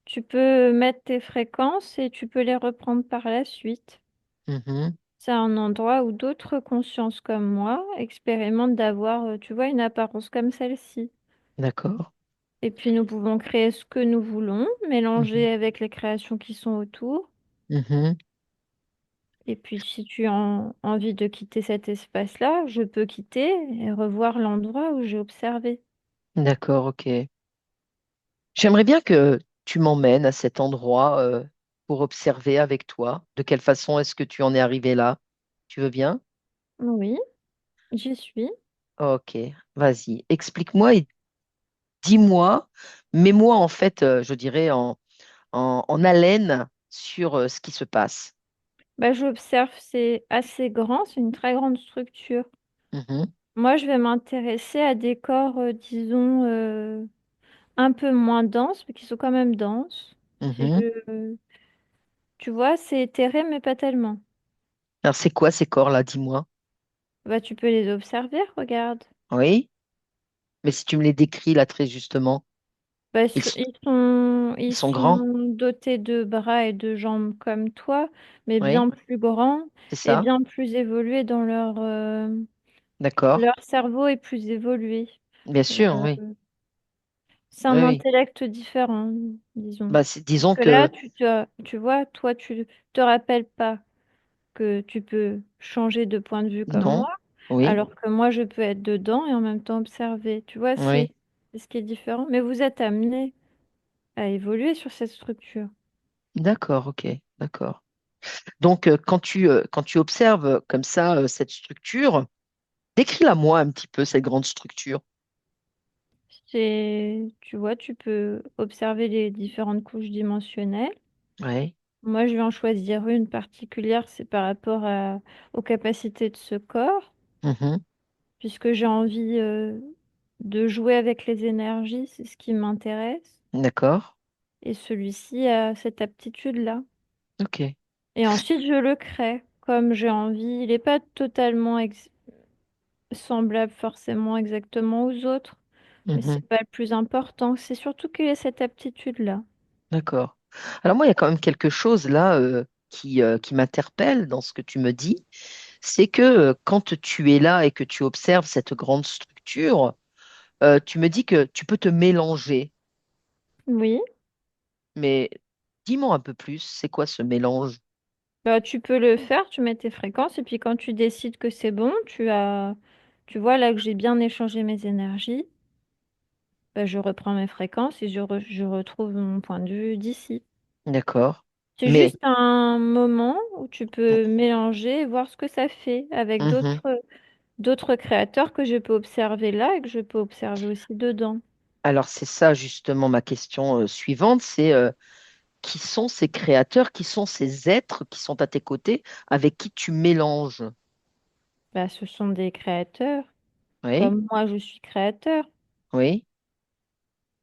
[SPEAKER 3] Tu peux mettre tes fréquences et tu peux les reprendre par la suite.
[SPEAKER 1] Mhm,
[SPEAKER 3] C'est un endroit où d'autres consciences comme moi expérimentent d'avoir, tu vois, une apparence comme celle-ci.
[SPEAKER 1] d'accord.
[SPEAKER 3] Et puis nous pouvons créer ce que nous voulons,
[SPEAKER 1] Mhm,
[SPEAKER 3] mélanger avec les créations qui sont autour.
[SPEAKER 1] mhm.
[SPEAKER 3] Et puis si tu as envie de quitter cet espace-là, je peux quitter et revoir l'endroit où j'ai observé.
[SPEAKER 1] D'accord, ok. J'aimerais bien que tu m'emmènes à cet endroit pour observer avec toi. De quelle façon est-ce que tu en es arrivé là? Tu veux bien?
[SPEAKER 3] Oui, j'y suis.
[SPEAKER 1] Ok, vas-y. Explique-moi et dis-moi, mets-moi en fait, je dirais, en haleine sur ce qui se passe.
[SPEAKER 3] Bah, j'observe, c'est assez grand, c'est une très grande structure.
[SPEAKER 1] Mhm,
[SPEAKER 3] Moi, je vais m'intéresser à des corps, disons, un peu moins denses, mais qui sont quand même denses. Si
[SPEAKER 1] mhm.
[SPEAKER 3] je... Tu vois, c'est éthéré, mais pas tellement.
[SPEAKER 1] Alors, c'est quoi ces corps-là? Dis-moi.
[SPEAKER 3] Bah, tu peux les observer, regarde.
[SPEAKER 1] Oui, mais si tu me les décris là très justement,
[SPEAKER 3] Bah,
[SPEAKER 1] ils, s- ils
[SPEAKER 3] ils
[SPEAKER 1] sont grands,
[SPEAKER 3] sont dotés de bras et de jambes comme toi, mais
[SPEAKER 1] oui,
[SPEAKER 3] bien plus grands
[SPEAKER 1] c'est
[SPEAKER 3] et
[SPEAKER 1] ça,
[SPEAKER 3] bien plus évolués dans
[SPEAKER 1] d'accord.
[SPEAKER 3] leur cerveau est plus évolué.
[SPEAKER 1] Bien
[SPEAKER 3] Euh,
[SPEAKER 1] sûr, oui,
[SPEAKER 3] c'est
[SPEAKER 1] oui,
[SPEAKER 3] un
[SPEAKER 1] oui.
[SPEAKER 3] intellect différent, disons.
[SPEAKER 1] Bah,
[SPEAKER 3] Parce
[SPEAKER 1] disons
[SPEAKER 3] que là,
[SPEAKER 1] que,
[SPEAKER 3] tu vois, toi, tu te rappelles pas que tu peux changer de point de vue comme
[SPEAKER 1] non,
[SPEAKER 3] moi,
[SPEAKER 1] oui,
[SPEAKER 3] alors que moi, je peux être dedans et en même temps observer. Tu vois,
[SPEAKER 1] oui,
[SPEAKER 3] c'est ce qui est différent. Mais vous êtes amené à évoluer sur cette structure.
[SPEAKER 1] d'accord, ok, d'accord. Donc, quand tu observes comme ça cette structure, décris-la moi un petit peu, cette grande structure.
[SPEAKER 3] Tu vois, tu peux observer les différentes couches dimensionnelles.
[SPEAKER 1] Oui,
[SPEAKER 3] Moi, je vais en choisir une particulière, c'est par rapport aux capacités de ce corps,
[SPEAKER 1] mhm,
[SPEAKER 3] puisque j'ai envie de jouer avec les énergies, c'est ce qui m'intéresse.
[SPEAKER 1] d'accord,
[SPEAKER 3] Et celui-ci a cette aptitude-là.
[SPEAKER 1] ok.
[SPEAKER 3] Et ensuite, je le crée comme j'ai envie. Il n'est pas totalement semblable forcément exactement aux autres, mais
[SPEAKER 1] Mhm.
[SPEAKER 3] c'est pas le plus important. C'est surtout qu'il ait cette aptitude-là.
[SPEAKER 1] D'accord. Alors moi, il y a quand même quelque chose là qui m'interpelle dans ce que tu me dis, c'est que quand tu es là et que tu observes cette grande structure, tu me dis que tu peux te mélanger.
[SPEAKER 3] Oui.
[SPEAKER 1] Mais dis-moi un peu plus, c'est quoi ce mélange?
[SPEAKER 3] Bah, tu peux le faire, tu mets tes fréquences et puis quand tu décides que c'est bon, tu vois là que j'ai bien échangé mes énergies, bah, je reprends mes fréquences et je retrouve mon point de vue d'ici.
[SPEAKER 1] D'accord.
[SPEAKER 3] C'est
[SPEAKER 1] Mais
[SPEAKER 3] juste un moment où tu peux mélanger et voir ce que ça fait avec
[SPEAKER 1] mhm.
[SPEAKER 3] d'autres créateurs que je peux observer là et que je peux observer aussi dedans.
[SPEAKER 1] Alors c'est ça justement ma question suivante, c'est qui sont ces créateurs, qui sont ces êtres qui sont à tes côtés, avec qui tu mélanges?
[SPEAKER 3] Bah, ce sont des créateurs,
[SPEAKER 1] Oui,
[SPEAKER 3] comme moi je suis créateur.
[SPEAKER 1] oui.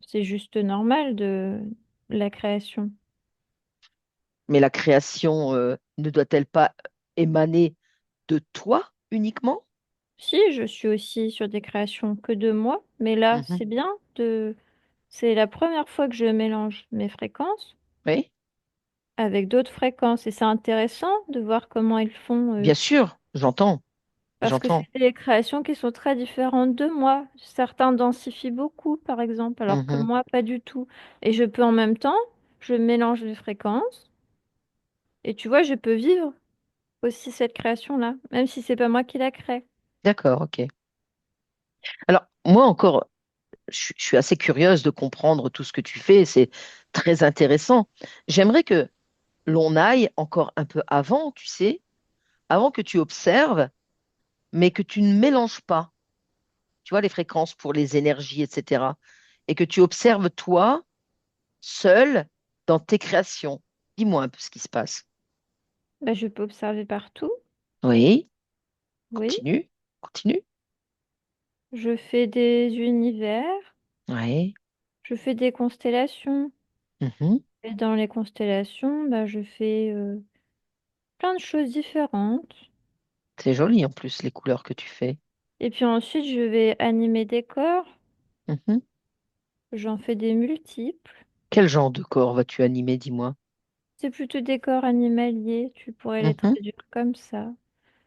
[SPEAKER 3] C'est juste normal de la création.
[SPEAKER 1] Mais la création ne doit-elle pas émaner de toi uniquement?
[SPEAKER 3] Si, je suis aussi sur des créations que de moi, mais là,
[SPEAKER 1] Mhm.
[SPEAKER 3] c'est la première fois que je mélange mes fréquences.
[SPEAKER 1] Oui,
[SPEAKER 3] avec d'autres fréquences. Et c'est intéressant de voir comment ils font,
[SPEAKER 1] Bien sûr, j'entends,
[SPEAKER 3] parce que
[SPEAKER 1] j'entends.
[SPEAKER 3] c'est des créations qui sont très différentes de moi. Certains densifient beaucoup, par exemple, alors que
[SPEAKER 1] Mhm.
[SPEAKER 3] moi, pas du tout. Et je peux en même temps, je mélange les fréquences, et tu vois, je peux vivre aussi cette création-là, même si c'est pas moi qui la crée.
[SPEAKER 1] D'accord, ok. Alors, moi encore, je suis assez curieuse de comprendre tout ce que tu fais. C'est très intéressant. J'aimerais que l'on aille encore un peu avant, tu sais, avant que tu observes, mais que tu ne mélanges pas, tu vois, les fréquences pour les énergies, etc. Et que tu observes toi, seul, dans tes créations. Dis-moi un peu ce qui se passe.
[SPEAKER 3] Bah, je peux observer partout,
[SPEAKER 1] Oui,
[SPEAKER 3] oui.
[SPEAKER 1] continue, continue.
[SPEAKER 3] Je fais des univers,
[SPEAKER 1] Oui.
[SPEAKER 3] je fais des constellations.
[SPEAKER 1] Mhm.
[SPEAKER 3] Et dans les constellations, bah, je fais plein de choses différentes.
[SPEAKER 1] C'est joli en plus, les couleurs que tu fais.
[SPEAKER 3] Et puis ensuite, je vais animer des corps.
[SPEAKER 1] Mhm.
[SPEAKER 3] J'en fais des multiples.
[SPEAKER 1] Quel genre de corps vas-tu animer, dis-moi?
[SPEAKER 3] C'est plutôt des corps animaliers. Tu pourrais les
[SPEAKER 1] Mhm.
[SPEAKER 3] traduire comme ça.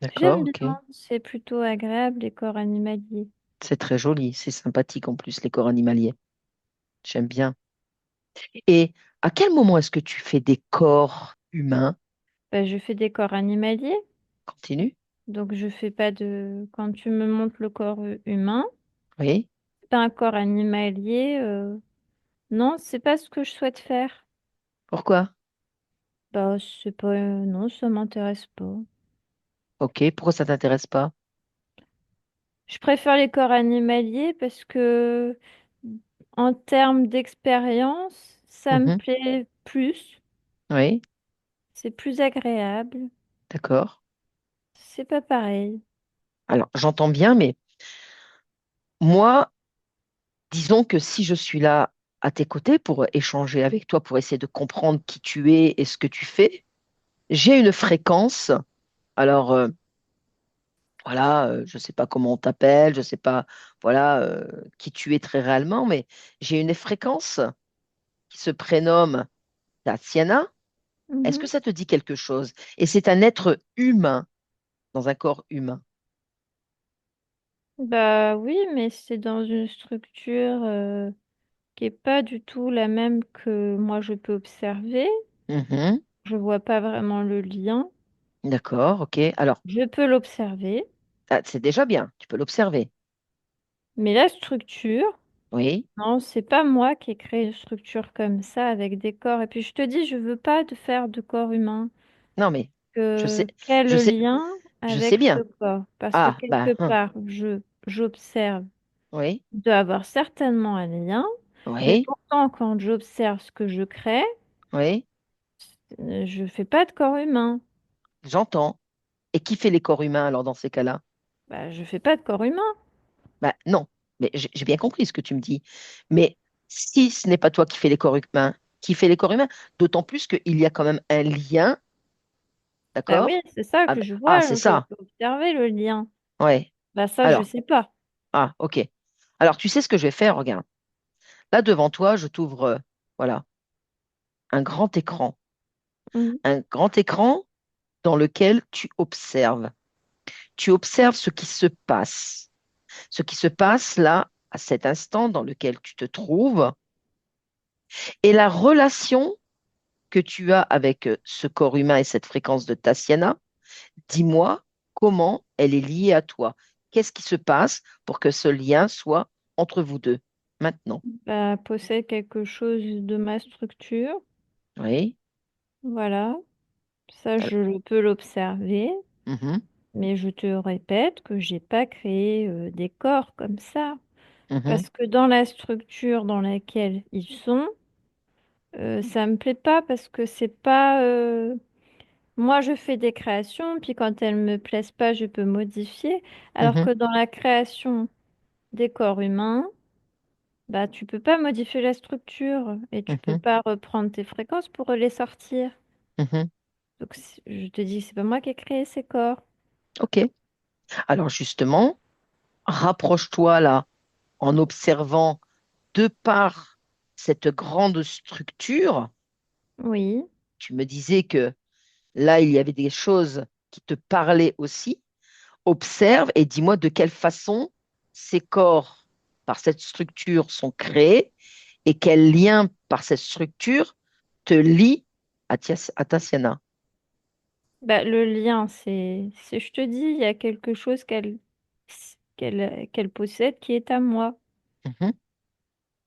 [SPEAKER 1] D'accord,
[SPEAKER 3] J'aime bien.
[SPEAKER 1] ok.
[SPEAKER 3] C'est plutôt agréable, les corps animaliers.
[SPEAKER 1] C'est très joli, c'est sympathique en plus, les corps animaliers. J'aime bien. Et à quel moment est-ce que tu fais des corps humains?
[SPEAKER 3] Bah, je fais des corps animaliers.
[SPEAKER 1] Continue.
[SPEAKER 3] Donc, je fais pas de. Quand tu me montres le corps humain,
[SPEAKER 1] Oui.
[SPEAKER 3] c'est pas un corps animalier. Non, c'est pas ce que je souhaite faire.
[SPEAKER 1] Pourquoi?
[SPEAKER 3] Bah, c'est pas. Non, ça m'intéresse pas.
[SPEAKER 1] Ok, pourquoi ça t'intéresse pas?
[SPEAKER 3] Je préfère les corps animaliers parce que, en termes d'expérience, ça me
[SPEAKER 1] Mhm.
[SPEAKER 3] plaît plus.
[SPEAKER 1] Oui,
[SPEAKER 3] C'est plus agréable.
[SPEAKER 1] d'accord.
[SPEAKER 3] C'est pas pareil.
[SPEAKER 1] Alors, j'entends bien, mais moi, disons que si je suis là à tes côtés pour échanger avec toi, pour essayer de comprendre qui tu es et ce que tu fais, j'ai une fréquence. Alors, voilà, je ne sais pas comment on t'appelle, je ne sais pas, voilà, qui tu es très réellement, mais j'ai une fréquence qui se prénomme Tatiana. Est-ce
[SPEAKER 3] Mhm.
[SPEAKER 1] que ça te dit quelque chose? Et c'est un être humain dans un corps humain.
[SPEAKER 3] Bah oui, mais c'est dans une structure qui est pas du tout la même que moi je peux observer.
[SPEAKER 1] Mhm.
[SPEAKER 3] Je vois pas vraiment le lien.
[SPEAKER 1] D'accord, ok. Alors,
[SPEAKER 3] Je peux l'observer,
[SPEAKER 1] ah, c'est déjà bien, tu peux l'observer.
[SPEAKER 3] mais la structure,
[SPEAKER 1] Oui.
[SPEAKER 3] non, c'est pas moi qui ai créé une structure comme ça avec des corps. Et puis je te dis, je veux pas de faire de corps humain.
[SPEAKER 1] Non, mais je sais,
[SPEAKER 3] Quel
[SPEAKER 1] je sais,
[SPEAKER 3] lien
[SPEAKER 1] je sais
[SPEAKER 3] avec ce
[SPEAKER 1] bien.
[SPEAKER 3] corps? Parce que
[SPEAKER 1] Ah,
[SPEAKER 3] quelque
[SPEAKER 1] ben,
[SPEAKER 3] part, j'observe,
[SPEAKER 1] oui,
[SPEAKER 3] il doit avoir certainement un lien, mais
[SPEAKER 1] oui,
[SPEAKER 3] pourtant, quand j'observe ce que je crée,
[SPEAKER 1] oui,
[SPEAKER 3] je fais pas de corps humain.
[SPEAKER 1] j'entends. Et qui fait les corps humains alors dans ces cas-là?
[SPEAKER 3] Bah, je fais pas de corps humain.
[SPEAKER 1] Ben, non, mais j'ai bien compris ce que tu me dis. Mais si ce n'est pas toi qui fais les corps humains, qui fait les corps humains, d'autant plus qu'il y a quand même un lien,
[SPEAKER 3] Bah oui,
[SPEAKER 1] d'accord?
[SPEAKER 3] c'est ça
[SPEAKER 1] Ah,
[SPEAKER 3] que
[SPEAKER 1] ben,
[SPEAKER 3] je
[SPEAKER 1] ah, c'est
[SPEAKER 3] vois, je
[SPEAKER 1] ça.
[SPEAKER 3] peux observer le lien.
[SPEAKER 1] Ouais.
[SPEAKER 3] Bah ça, je
[SPEAKER 1] Alors,
[SPEAKER 3] sais pas.
[SPEAKER 1] ah, ok. Alors, tu sais ce que je vais faire, regarde. Là, devant toi, je t'ouvre, voilà, un grand écran.
[SPEAKER 3] Mhm.
[SPEAKER 1] Un grand écran dans lequel tu observes. Tu observes ce qui se passe. Ce qui se passe là, à cet instant dans lequel tu te trouves, et la relation que tu as avec ce corps humain et cette fréquence de Tassiana. Dis-moi comment elle est liée à toi. Qu'est-ce qui se passe pour que ce lien soit entre vous deux maintenant?
[SPEAKER 3] Bah, possède quelque chose de ma structure.
[SPEAKER 1] Oui.
[SPEAKER 3] Voilà. Ça,
[SPEAKER 1] Alors,
[SPEAKER 3] je peux l'observer.
[SPEAKER 1] mhm,
[SPEAKER 3] Mais je te répète que j'ai pas créé des corps comme ça.
[SPEAKER 1] mhm,
[SPEAKER 3] Parce que dans la structure dans laquelle ils sont, ça me plaît pas parce que c'est pas. Moi, je fais des créations, puis quand elles me plaisent pas, je peux modifier. Alors
[SPEAKER 1] mhm,
[SPEAKER 3] que dans la création des corps humains, bah, tu peux pas modifier la structure et tu peux
[SPEAKER 1] mhm,
[SPEAKER 3] pas reprendre tes fréquences pour les sortir.
[SPEAKER 1] mhm.
[SPEAKER 3] Donc, je te dis, c'est pas moi qui ai créé ces corps.
[SPEAKER 1] OK. Alors justement, rapproche-toi là en observant de par cette grande structure,
[SPEAKER 3] Oui.
[SPEAKER 1] tu me disais que là, il y avait des choses qui te parlaient aussi. Observe et dis-moi de quelle façon ces corps, par cette structure, sont créés et quel lien, par cette structure, te lie à Tatiana.
[SPEAKER 3] Bah, le lien, je te dis, il y a quelque chose qu'elle possède qui est à moi.
[SPEAKER 1] Mhm.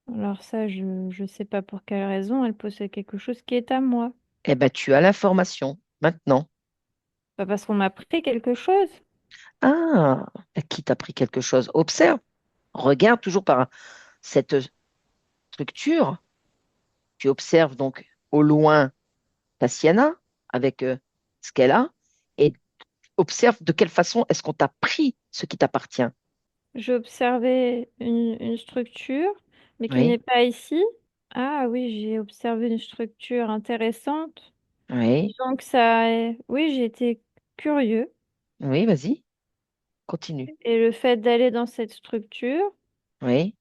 [SPEAKER 3] Alors ça, je sais pas pour quelle raison elle possède quelque chose qui est à moi.
[SPEAKER 1] Eh bien, tu as l'information maintenant.
[SPEAKER 3] Pas parce qu'on m'a pris quelque chose.
[SPEAKER 1] Ah, qui t'a pris quelque chose? Observe, regarde toujours par cette structure. Tu observes donc au loin Tatiana avec ce qu'elle a et observe de quelle façon est-ce qu'on t'a pris ce qui t'appartient.
[SPEAKER 3] J'ai observé une structure, mais qui n'est
[SPEAKER 1] Oui,
[SPEAKER 3] pas ici. Ah oui, j'ai observé une structure intéressante.
[SPEAKER 1] oui,
[SPEAKER 3] Disons que oui, j'ai été curieux.
[SPEAKER 1] oui, vas-y, continue.
[SPEAKER 3] Et le fait d'aller dans cette structure,
[SPEAKER 1] Oui.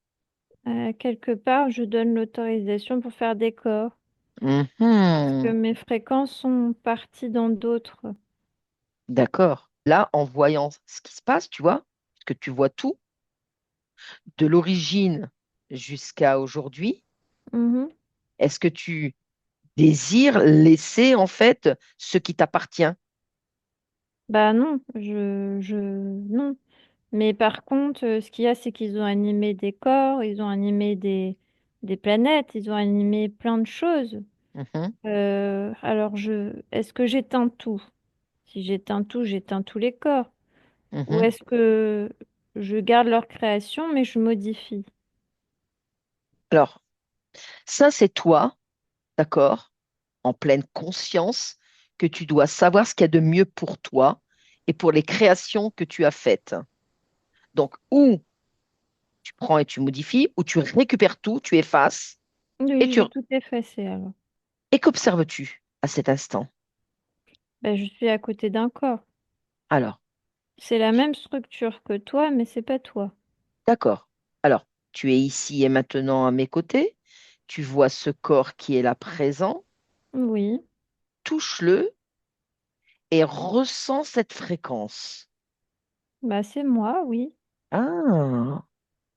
[SPEAKER 3] quelque part, je donne l'autorisation pour faire des corps. Parce que
[SPEAKER 1] Mhm.
[SPEAKER 3] mes fréquences sont parties dans d'autres.
[SPEAKER 1] D'accord. Là, en voyant ce qui se passe, tu vois, que tu vois tout, de l'origine jusqu'à aujourd'hui,
[SPEAKER 3] Mhm.
[SPEAKER 1] est-ce que tu désires laisser en fait ce qui t'appartient?
[SPEAKER 3] Bah non, non. Mais par contre, ce qu'il y a, c'est qu'ils ont animé des corps, ils ont animé des planètes, ils ont animé plein de choses.
[SPEAKER 1] Mhm,
[SPEAKER 3] Alors, est-ce que j'éteins tout? Si j'éteins tout, j'éteins tous les corps. Ou
[SPEAKER 1] mhm.
[SPEAKER 3] est-ce que je garde leur création, mais je modifie?
[SPEAKER 1] Alors, ça, c'est toi, d'accord, en pleine conscience que tu dois savoir ce qu'il y a de mieux pour toi et pour les créations que tu as faites. Donc, ou tu prends et tu modifies, ou tu récupères tout, tu effaces, et,
[SPEAKER 3] Oui,
[SPEAKER 1] tu,
[SPEAKER 3] j'ai tout effacé alors.
[SPEAKER 1] et qu'observes-tu à cet instant?
[SPEAKER 3] Ben, je suis à côté d'un corps.
[SPEAKER 1] Alors,
[SPEAKER 3] C'est la même structure que toi, mais c'est pas toi.
[SPEAKER 1] d'accord. Alors, tu es ici et maintenant à mes côtés, tu vois ce corps qui est là présent,
[SPEAKER 3] Oui,
[SPEAKER 1] touche-le et ressens cette fréquence.
[SPEAKER 3] bah c'est moi, oui.
[SPEAKER 1] Ah,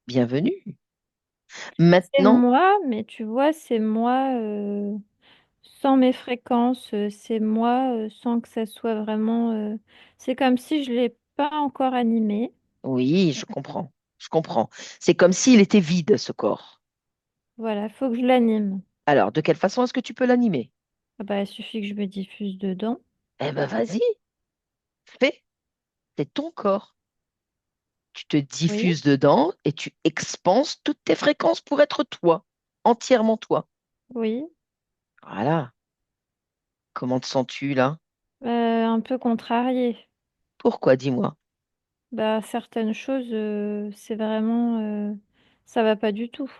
[SPEAKER 1] bienvenue.
[SPEAKER 3] C'est
[SPEAKER 1] Maintenant,
[SPEAKER 3] moi, mais tu vois, c'est moi sans mes fréquences, c'est moi sans que ça soit vraiment. C'est comme si je l'ai pas encore animé.
[SPEAKER 1] oui, je comprends. Je comprends. C'est comme s'il était vide, ce corps.
[SPEAKER 3] Voilà, faut que je l'anime.
[SPEAKER 1] Alors, de quelle façon est-ce que tu peux l'animer?
[SPEAKER 3] Ah bah, il suffit que je me diffuse dedans.
[SPEAKER 1] Eh ben, vas-y, fais. C'est ton corps. Tu te
[SPEAKER 3] Oui,
[SPEAKER 1] diffuses dedans et tu expanses toutes tes fréquences pour être toi, entièrement toi.
[SPEAKER 3] oui.
[SPEAKER 1] Voilà. Comment te sens-tu là?
[SPEAKER 3] Un peu contrarié.
[SPEAKER 1] Pourquoi, dis-moi?
[SPEAKER 3] Bah, certaines choses, c'est vraiment. Ça va pas du tout.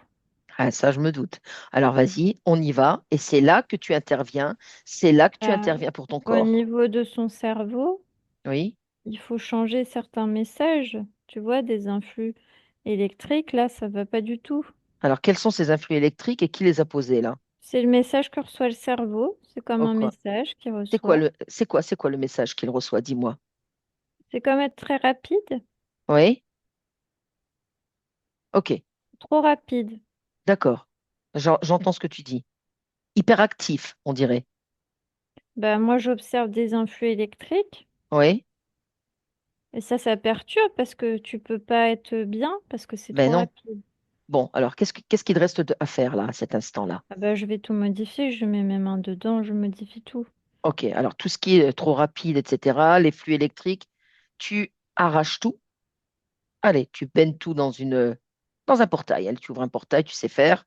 [SPEAKER 1] Ah, ça, je me doute. Alors, vas-y, on y va. Et c'est là que tu interviens. C'est là que tu
[SPEAKER 3] Bah,
[SPEAKER 1] interviens pour ton
[SPEAKER 3] au
[SPEAKER 1] corps.
[SPEAKER 3] niveau de son cerveau,
[SPEAKER 1] Oui.
[SPEAKER 3] il faut changer certains messages. Tu vois, des influx électriques, là, ça va pas du tout.
[SPEAKER 1] Alors, quels sont ces influx électriques et qui les a posés là?
[SPEAKER 3] C'est le message que reçoit le cerveau. C'est comme
[SPEAKER 1] Oh,
[SPEAKER 3] un
[SPEAKER 1] quoi?
[SPEAKER 3] message qu'il
[SPEAKER 1] C'est quoi
[SPEAKER 3] reçoit.
[SPEAKER 1] le message qu'il reçoit? Dis-moi.
[SPEAKER 3] C'est comme être très rapide,
[SPEAKER 1] Oui? Ok,
[SPEAKER 3] trop rapide.
[SPEAKER 1] d'accord. J'entends ce que tu dis. Hyperactif, on dirait.
[SPEAKER 3] Bah, moi, j'observe des influx électriques
[SPEAKER 1] Oui?
[SPEAKER 3] et ça perturbe parce que tu peux pas être bien parce que c'est
[SPEAKER 1] Ben
[SPEAKER 3] trop
[SPEAKER 1] non.
[SPEAKER 3] rapide.
[SPEAKER 1] Bon, alors, qu'est-ce qu'il te reste à faire là, à cet instant-là?
[SPEAKER 3] Ah bah, je vais tout modifier. Je mets mes mains dedans, je modifie tout.
[SPEAKER 1] Ok, alors tout ce qui est trop rapide, etc., les flux électriques, tu arraches tout. Allez, tu baignes tout dans un portail. Allez, tu ouvres un portail, tu sais faire,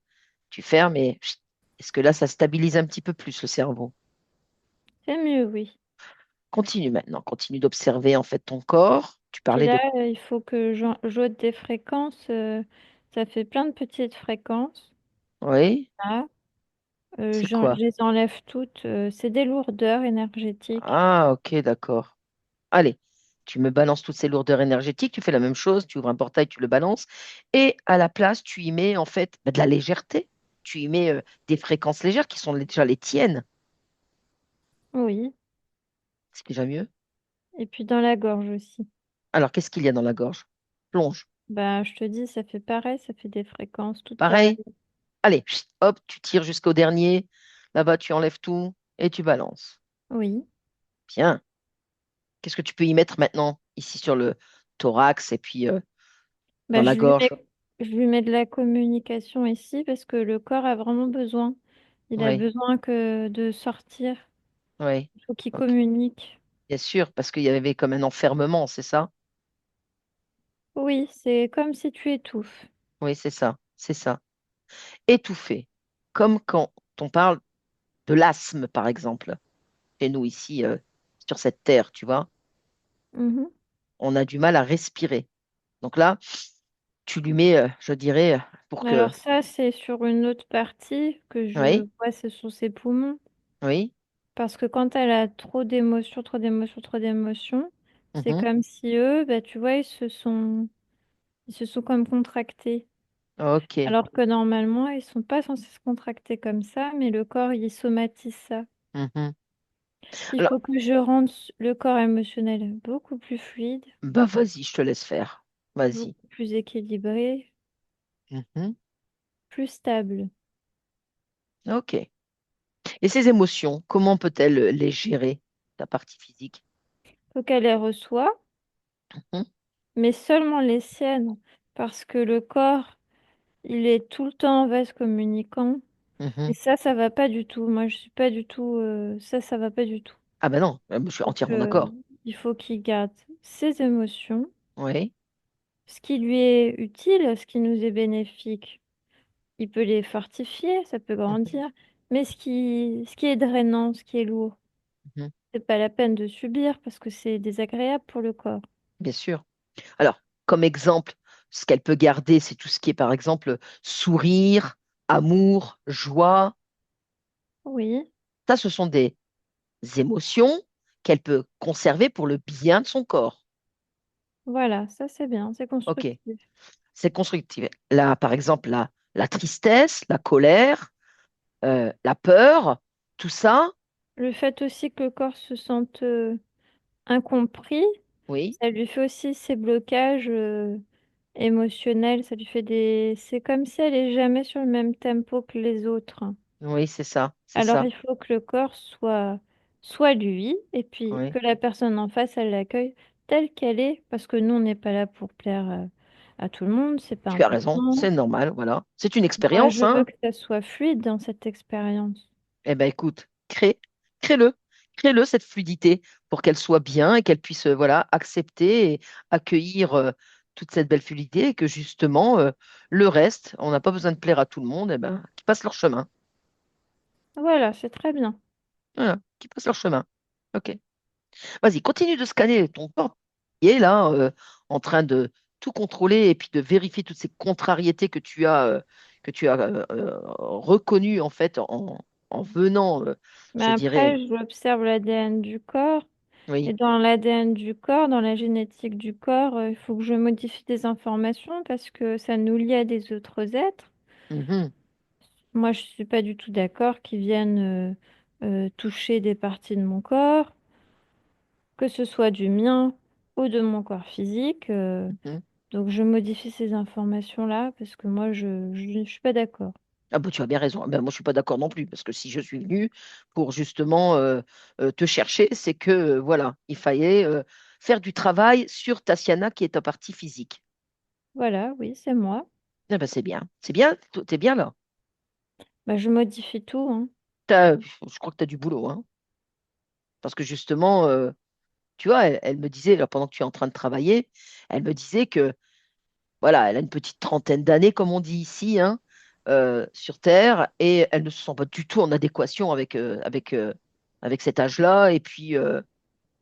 [SPEAKER 1] tu fermes et chut, est-ce que là, ça stabilise un petit peu plus le cerveau?
[SPEAKER 3] C'est mieux, oui.
[SPEAKER 1] Continue maintenant, continue d'observer en fait ton corps. Tu
[SPEAKER 3] Puis
[SPEAKER 1] parlais
[SPEAKER 3] là,
[SPEAKER 1] de...
[SPEAKER 3] il faut que j'ôte des fréquences. Ça fait plein de petites fréquences.
[SPEAKER 1] Oui,
[SPEAKER 3] Là.
[SPEAKER 1] c'est quoi?
[SPEAKER 3] Je les enlève toutes. C'est des lourdeurs énergétiques.
[SPEAKER 1] Ah, ok, d'accord. Allez, tu me balances toutes ces lourdeurs énergétiques, tu fais la même chose, tu ouvres un portail, tu le balances, et à la place, tu y mets en fait de la légèreté. Tu y mets des fréquences légères qui sont déjà les tiennes.
[SPEAKER 3] Oui.
[SPEAKER 1] C'est déjà mieux.
[SPEAKER 3] Et puis dans la gorge aussi.
[SPEAKER 1] Alors, qu'est-ce qu'il y a dans la gorge? Plonge.
[SPEAKER 3] Bah, je te dis, ça fait pareil, ça fait des fréquences toutes pareilles.
[SPEAKER 1] Pareil. Allez, chut, hop, tu tires jusqu'au dernier. Là-bas, tu enlèves tout et tu balances.
[SPEAKER 3] Oui.
[SPEAKER 1] Bien. Qu'est-ce que tu peux y mettre maintenant, ici sur le thorax et puis dans
[SPEAKER 3] Bah,
[SPEAKER 1] la gorge?
[SPEAKER 3] je lui mets de la communication ici parce que le corps a vraiment besoin. Il a
[SPEAKER 1] Oui,
[SPEAKER 3] besoin que de sortir.
[SPEAKER 1] oui.
[SPEAKER 3] Il faut qu'il
[SPEAKER 1] Ok.
[SPEAKER 3] communique.
[SPEAKER 1] Bien sûr, parce qu'il y avait comme un enfermement, c'est ça?
[SPEAKER 3] Oui, c'est comme si tu étouffes.
[SPEAKER 1] Oui, c'est ça, c'est ça. Étouffé. Comme quand on parle de l'asthme, par exemple, chez nous ici, sur cette terre, tu vois,
[SPEAKER 3] Mhm.
[SPEAKER 1] on a du mal à respirer. Donc là, tu lui mets, je dirais, pour que...
[SPEAKER 3] Alors ça, c'est sur une autre partie que je
[SPEAKER 1] Oui,
[SPEAKER 3] vois, ce sont ses poumons.
[SPEAKER 1] oui,
[SPEAKER 3] Parce que quand elle a trop d'émotions, trop d'émotions, trop d'émotions, c'est
[SPEAKER 1] mhm,
[SPEAKER 3] comme si eux, bah, tu vois, ils se sont comme contractés.
[SPEAKER 1] ok,
[SPEAKER 3] Alors que normalement, ils sont pas censés se contracter comme ça, mais le corps, il somatise ça.
[SPEAKER 1] mhm.
[SPEAKER 3] Il
[SPEAKER 1] Alors,
[SPEAKER 3] faut que je rende le corps émotionnel beaucoup plus fluide,
[SPEAKER 1] bah vas-y, je te laisse faire. Vas-y.
[SPEAKER 3] beaucoup plus équilibré,
[SPEAKER 1] Mhm,
[SPEAKER 3] plus stable.
[SPEAKER 1] ok. Et ces émotions, comment peut-elle les gérer, ta partie physique?
[SPEAKER 3] Faut qu'elle les reçoive,
[SPEAKER 1] Mhm,
[SPEAKER 3] mais seulement les siennes, parce que le corps, il est tout le temps en vase communicant. Et
[SPEAKER 1] mhm.
[SPEAKER 3] ça va pas du tout. Moi, je suis pas du tout. Ça va pas du tout.
[SPEAKER 1] Ah ben non, je suis
[SPEAKER 3] Donc,
[SPEAKER 1] entièrement d'accord.
[SPEAKER 3] il faut qu'il garde ses émotions,
[SPEAKER 1] Oui,
[SPEAKER 3] ce qui lui est utile, ce qui nous est bénéfique. Il peut les fortifier, ça peut
[SPEAKER 1] mhm,
[SPEAKER 3] grandir. Mais ce qui est drainant, ce qui est lourd,
[SPEAKER 1] mhm.
[SPEAKER 3] c'est pas la peine de subir parce que c'est désagréable pour le corps.
[SPEAKER 1] Bien sûr. Alors, comme exemple, ce qu'elle peut garder, c'est tout ce qui est, par exemple, sourire, amour, joie.
[SPEAKER 3] Oui,
[SPEAKER 1] Ça, ce sont des émotions qu'elle peut conserver pour le bien de son corps.
[SPEAKER 3] voilà, ça c'est bien, c'est
[SPEAKER 1] OK,
[SPEAKER 3] constructif.
[SPEAKER 1] c'est constructif. Là, par exemple, la tristesse, la colère, la peur, tout ça,
[SPEAKER 3] Le fait aussi que le corps se sente incompris,
[SPEAKER 1] oui,
[SPEAKER 3] ça lui fait aussi ses blocages émotionnels, ça lui fait des... C'est comme si elle est jamais sur le même tempo que les autres.
[SPEAKER 1] oui, c'est ça, c'est
[SPEAKER 3] Alors
[SPEAKER 1] ça.
[SPEAKER 3] il faut que le corps soit lui, et puis
[SPEAKER 1] Oui,
[SPEAKER 3] que la personne en face, elle l'accueille telle qu'elle est, parce que nous, on n'est pas là pour plaire à tout le monde, c'est pas
[SPEAKER 1] tu as raison,
[SPEAKER 3] important.
[SPEAKER 1] c'est normal, voilà. C'est une
[SPEAKER 3] Moi,
[SPEAKER 1] expérience,
[SPEAKER 3] je veux
[SPEAKER 1] hein.
[SPEAKER 3] que ça soit fluide dans cette expérience.
[SPEAKER 1] Eh ben écoute, crée-le, crée-le cette fluidité pour qu'elle soit bien et qu'elle puisse voilà accepter et accueillir toute cette belle fluidité et que justement le reste, on n'a pas besoin de plaire à tout le monde, eh ben qui passent leur chemin,
[SPEAKER 3] Voilà, c'est très bien.
[SPEAKER 1] voilà, qui passent leur chemin. Ok, vas-y, continue de scanner ton corps qui est là en train de tout contrôler et puis de vérifier toutes ces contrariétés que tu as reconnues en fait en venant,
[SPEAKER 3] Mais
[SPEAKER 1] je dirais,
[SPEAKER 3] après, j'observe l'ADN du corps. Et
[SPEAKER 1] oui.
[SPEAKER 3] dans l'ADN du corps, dans la génétique du corps, il faut que je modifie des informations parce que ça nous lie à des autres êtres.
[SPEAKER 1] Mhm.
[SPEAKER 3] Moi, je suis pas du tout d'accord qu'ils viennent toucher des parties de mon corps, que ce soit du mien ou de mon corps physique.
[SPEAKER 1] Mhm.
[SPEAKER 3] Donc, je modifie ces informations-là parce que moi, je suis pas d'accord.
[SPEAKER 1] Ah bah, tu as bien raison. Ah ben, moi, je suis pas d'accord non plus, parce que si je suis venue pour justement te chercher, c'est que voilà, il fallait faire du travail sur Tatiana, qui est ta partie physique.
[SPEAKER 3] Voilà, oui, c'est moi.
[SPEAKER 1] Ah ben, c'est bien, tu es bien là.
[SPEAKER 3] Bah, je modifie tout, hein.
[SPEAKER 1] Je crois que tu as du boulot, hein, parce que justement, tu vois, elle me disait, là, pendant que tu es en train de travailler, elle me disait que voilà, elle a une petite trentaine d'années, comme on dit ici, hein, sur Terre, et elle ne se sent pas du tout en adéquation avec cet âge-là. Et puis,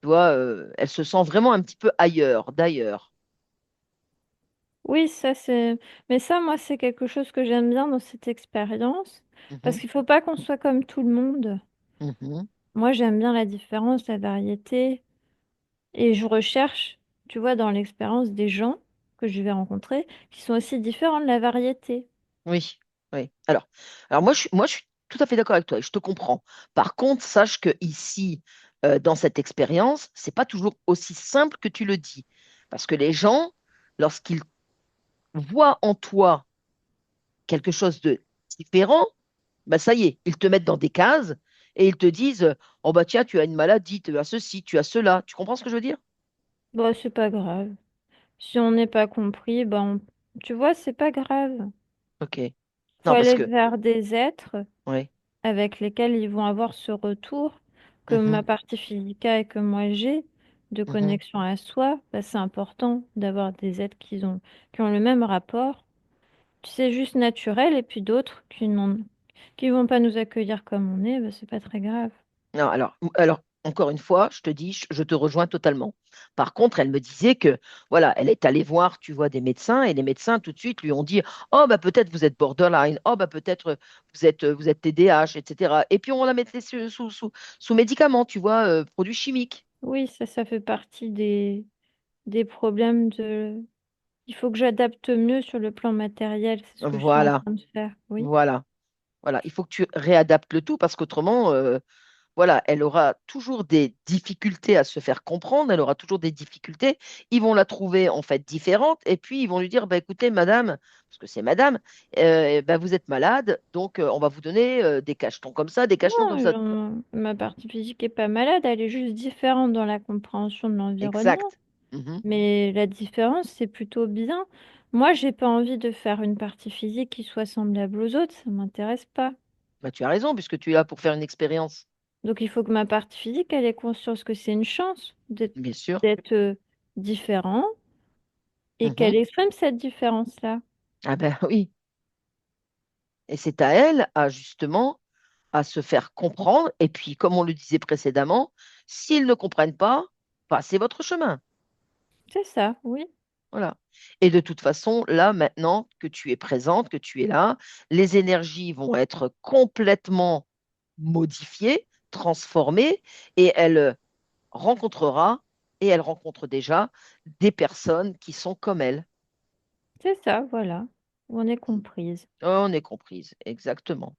[SPEAKER 1] tu vois, elle se sent vraiment un petit peu ailleurs, d'ailleurs.
[SPEAKER 3] Oui, ça c'est. Mais ça, moi, c'est quelque chose que j'aime bien dans cette expérience. Parce
[SPEAKER 1] Mhm,
[SPEAKER 3] qu'il faut pas qu'on soit comme tout le monde.
[SPEAKER 1] mhm.
[SPEAKER 3] Moi, j'aime bien la différence, la variété. Et je recherche, tu vois, dans l'expérience des gens que je vais rencontrer qui sont aussi différents de la variété.
[SPEAKER 1] Oui, oui. Alors moi, je suis tout à fait d'accord avec toi et je te comprends. Par contre, sache que ici, dans cette expérience, c'est pas toujours aussi simple que tu le dis. Parce que les gens, lorsqu'ils voient en toi quelque chose de différent, bah ça y est, ils te mettent dans des cases et ils te disent, oh bah tiens, tu as une maladie, tu as ceci, tu as cela. Tu comprends ce que je veux dire?
[SPEAKER 3] Bah, c'est pas grave. Si on n'est pas compris, tu vois, c'est pas grave.
[SPEAKER 1] Ok.
[SPEAKER 3] Faut
[SPEAKER 1] Non, parce
[SPEAKER 3] aller
[SPEAKER 1] que,
[SPEAKER 3] vers des êtres
[SPEAKER 1] ouais.
[SPEAKER 3] avec lesquels ils vont avoir ce retour que ma
[SPEAKER 1] Mhm,
[SPEAKER 3] partie physique a et que moi j'ai de
[SPEAKER 1] mhm.
[SPEAKER 3] connexion à soi. Bah, c'est important d'avoir des êtres qui ont le même rapport. C'est juste naturel et puis d'autres qui vont pas nous accueillir comme on est, bah, c'est pas très grave.
[SPEAKER 1] Non, alors, encore une fois, je te dis, je te rejoins totalement. Par contre, elle me disait que, voilà, elle est allée voir, tu vois, des médecins et les médecins tout de suite lui ont dit, oh, bah peut-être vous êtes borderline, oh, bah peut-être vous êtes TDAH, etc. Et puis on la mettait sous médicaments, tu vois, produits chimiques.
[SPEAKER 3] Oui, ça fait partie des problèmes de... Il faut que j'adapte mieux sur le plan matériel, c'est ce que je suis en
[SPEAKER 1] Voilà,
[SPEAKER 3] train de faire, oui.
[SPEAKER 1] voilà, voilà. Il faut que tu réadaptes le tout parce qu'autrement, voilà, elle aura toujours des difficultés à se faire comprendre, elle aura toujours des difficultés. Ils vont la trouver en fait différente et puis ils vont lui dire, bah, écoutez, madame, parce que c'est madame, bah, vous êtes malade, donc on va vous donner des cachetons comme ça, des cachetons comme
[SPEAKER 3] Non,
[SPEAKER 1] ça.
[SPEAKER 3] ma partie physique est pas malade, elle est juste différente dans la compréhension de l'environnement.
[SPEAKER 1] Exact. Mhm.
[SPEAKER 3] Mais la différence, c'est plutôt bien. Moi, j'ai pas envie de faire une partie physique qui soit semblable aux autres, ça m'intéresse pas.
[SPEAKER 1] Bah, tu as raison, puisque tu es là pour faire une expérience.
[SPEAKER 3] Donc il faut que ma partie physique, elle ait conscience que c'est une chance
[SPEAKER 1] Bien sûr.
[SPEAKER 3] d'être différent et qu'elle
[SPEAKER 1] Mhm.
[SPEAKER 3] exprime cette différence-là.
[SPEAKER 1] Ah ben oui. Et c'est à elle, à justement, à se faire comprendre. Et puis, comme on le disait précédemment, s'ils ne comprennent pas, passez votre chemin.
[SPEAKER 3] C'est ça, oui.
[SPEAKER 1] Voilà. Et de toute façon, là, maintenant que tu es présente, que tu es là, les énergies vont être complètement modifiées, transformées, et elle rencontrera, et elle rencontre déjà des personnes qui sont comme elle.
[SPEAKER 3] C'est ça, voilà. On est comprise.
[SPEAKER 1] On est comprise, exactement.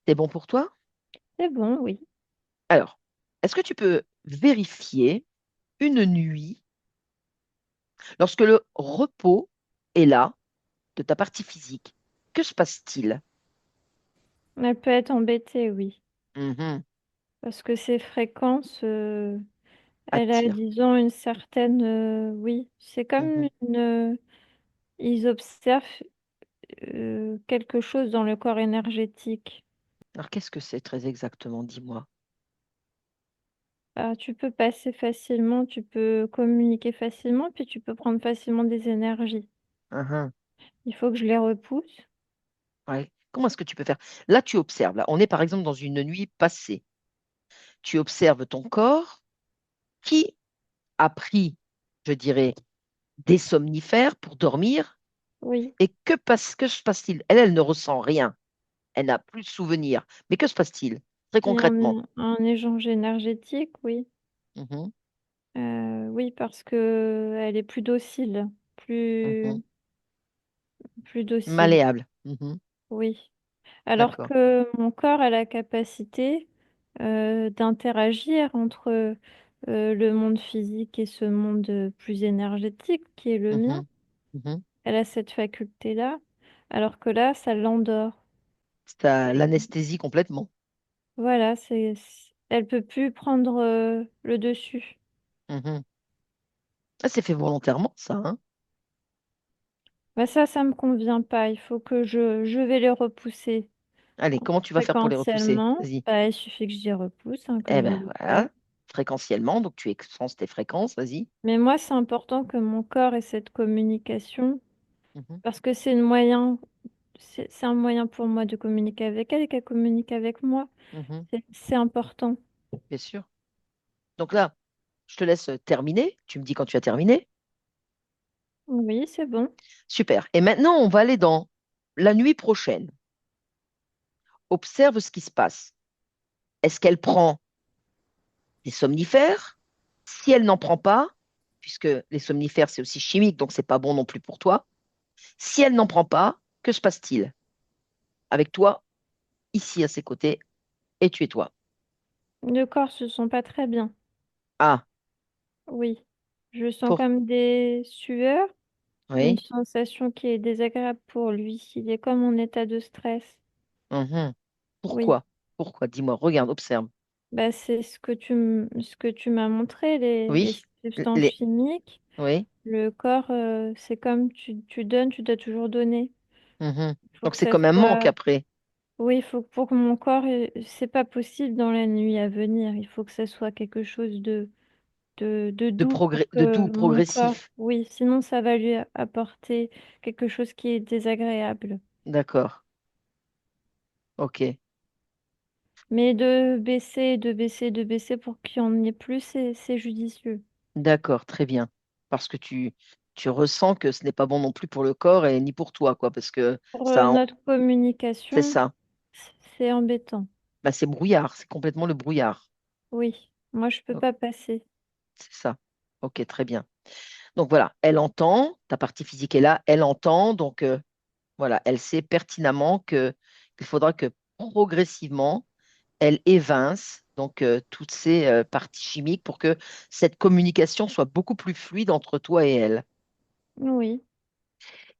[SPEAKER 1] C'est bon pour toi?
[SPEAKER 3] C'est bon, oui.
[SPEAKER 1] Alors, est-ce que tu peux vérifier une nuit, lorsque le repos est là, de ta partie physique, que se passe-t-il?
[SPEAKER 3] Elle peut être embêtée, oui.
[SPEAKER 1] Mhm.
[SPEAKER 3] Parce que ces fréquences, elle a,
[SPEAKER 1] Attire.
[SPEAKER 3] disons, une certaine... oui, c'est comme
[SPEAKER 1] Mhm.
[SPEAKER 3] ils observent quelque chose dans le corps énergétique.
[SPEAKER 1] Alors, qu'est-ce que c'est très exactement, dis-moi.
[SPEAKER 3] Ah, tu peux passer facilement, tu peux communiquer facilement, puis tu peux prendre facilement des énergies.
[SPEAKER 1] Mhm.
[SPEAKER 3] Il faut que je les repousse.
[SPEAKER 1] Ouais. Comment est-ce que tu peux faire? Là, tu observes. Là, on est par exemple dans une nuit passée. Tu observes ton corps qui a pris, je dirais, des somnifères pour dormir.
[SPEAKER 3] Oui,
[SPEAKER 1] Et que se passe-t-il? Elle, elle ne ressent rien. Elle n'a plus de souvenir. Mais que se passe-t-il? Très
[SPEAKER 3] il y a
[SPEAKER 1] concrètement.
[SPEAKER 3] un échange énergétique, oui.
[SPEAKER 1] Mhm.
[SPEAKER 3] Oui, parce que elle est plus docile,
[SPEAKER 1] Mhm.
[SPEAKER 3] plus docile,
[SPEAKER 1] Malléable. Mhm.
[SPEAKER 3] oui. Alors
[SPEAKER 1] D'accord.
[SPEAKER 3] que mon corps a la capacité d'interagir entre le monde physique et ce monde plus énergétique qui est le mien.
[SPEAKER 1] Mhm. Mhm.
[SPEAKER 3] Elle a cette faculté-là, alors que là, ça l'endort.
[SPEAKER 1] Ça
[SPEAKER 3] C'est-
[SPEAKER 1] l'anesthésie complètement.
[SPEAKER 3] Voilà, elle peut plus prendre le dessus.
[SPEAKER 1] Mhm. Ah, c'est fait volontairement, ça, hein?
[SPEAKER 3] Bah ça me convient pas. Il faut que je vais les repousser.
[SPEAKER 1] Allez, comment tu vas faire pour les repousser?
[SPEAKER 3] Fréquentiellement,
[SPEAKER 1] Vas-y.
[SPEAKER 3] bah, il suffit que je les repousse, hein,
[SPEAKER 1] Eh
[SPEAKER 3] comme
[SPEAKER 1] ben
[SPEAKER 3] elle le fait.
[SPEAKER 1] voilà, fréquentiellement, donc tu expanses tes fréquences, vas-y.
[SPEAKER 3] Mais moi, c'est important que mon corps ait cette communication
[SPEAKER 1] Mhm.
[SPEAKER 3] parce que c'est un moyen pour moi de communiquer avec elle et qu'elle communique avec moi.
[SPEAKER 1] Mhm.
[SPEAKER 3] C'est important.
[SPEAKER 1] Bien sûr. Donc là, je te laisse terminer. Tu me dis quand tu as terminé.
[SPEAKER 3] Oui, c'est bon.
[SPEAKER 1] Super. Et maintenant, on va aller dans la nuit prochaine. Observe ce qui se passe. Est-ce qu'elle prend des somnifères? Si elle n'en prend pas, puisque les somnifères, c'est aussi chimique, donc c'est pas bon non plus pour toi. Si elle n'en prend pas, que se passe-t-il? avec toi, ici à ses côtés, et tu es toi.
[SPEAKER 3] Le corps se sent pas très bien.
[SPEAKER 1] Ah,
[SPEAKER 3] Oui. Je sens
[SPEAKER 1] pour,
[SPEAKER 3] comme des sueurs, une
[SPEAKER 1] oui.
[SPEAKER 3] sensation qui est désagréable pour lui. Il est comme en état de stress.
[SPEAKER 1] Mhm.
[SPEAKER 3] Oui.
[SPEAKER 1] Pourquoi? Pourquoi? Dis-moi, regarde, observe.
[SPEAKER 3] Bah, c'est ce que tu m'as montré, les
[SPEAKER 1] Oui,
[SPEAKER 3] substances
[SPEAKER 1] les,
[SPEAKER 3] chimiques.
[SPEAKER 1] oui.
[SPEAKER 3] Le corps, c'est comme tu donnes, tu dois toujours donner.
[SPEAKER 1] Mhm.
[SPEAKER 3] Il faut
[SPEAKER 1] Donc
[SPEAKER 3] que
[SPEAKER 1] c'est
[SPEAKER 3] ça
[SPEAKER 1] comme un manque
[SPEAKER 3] soit.
[SPEAKER 1] après,
[SPEAKER 3] Oui, il faut pour que mon corps, c'est pas possible dans la nuit à venir. Il faut que ça soit quelque chose de doux pour
[SPEAKER 1] de
[SPEAKER 3] que
[SPEAKER 1] doux,
[SPEAKER 3] mon corps.
[SPEAKER 1] progressif.
[SPEAKER 3] Oui, sinon ça va lui apporter quelque chose qui est désagréable.
[SPEAKER 1] D'accord. Ok.
[SPEAKER 3] Mais de baisser pour qu'il y en ait plus, c'est judicieux.
[SPEAKER 1] D'accord, très bien. Parce que tu ressens que ce n'est pas bon non plus pour le corps et ni pour toi, quoi, parce que
[SPEAKER 3] Pour notre
[SPEAKER 1] c'est
[SPEAKER 3] communication,
[SPEAKER 1] ça.
[SPEAKER 3] c'est embêtant.
[SPEAKER 1] Bah, c'est brouillard, c'est complètement le brouillard.
[SPEAKER 3] Oui, moi je peux
[SPEAKER 1] Oh,
[SPEAKER 3] pas passer.
[SPEAKER 1] c'est ça. Ok, très bien. Donc voilà, elle entend, ta partie physique est là, elle entend, donc voilà, elle sait pertinemment que qu'il faudra que progressivement, elle évince donc toutes ces parties chimiques pour que cette communication soit beaucoup plus fluide entre toi et elle.
[SPEAKER 3] Oui.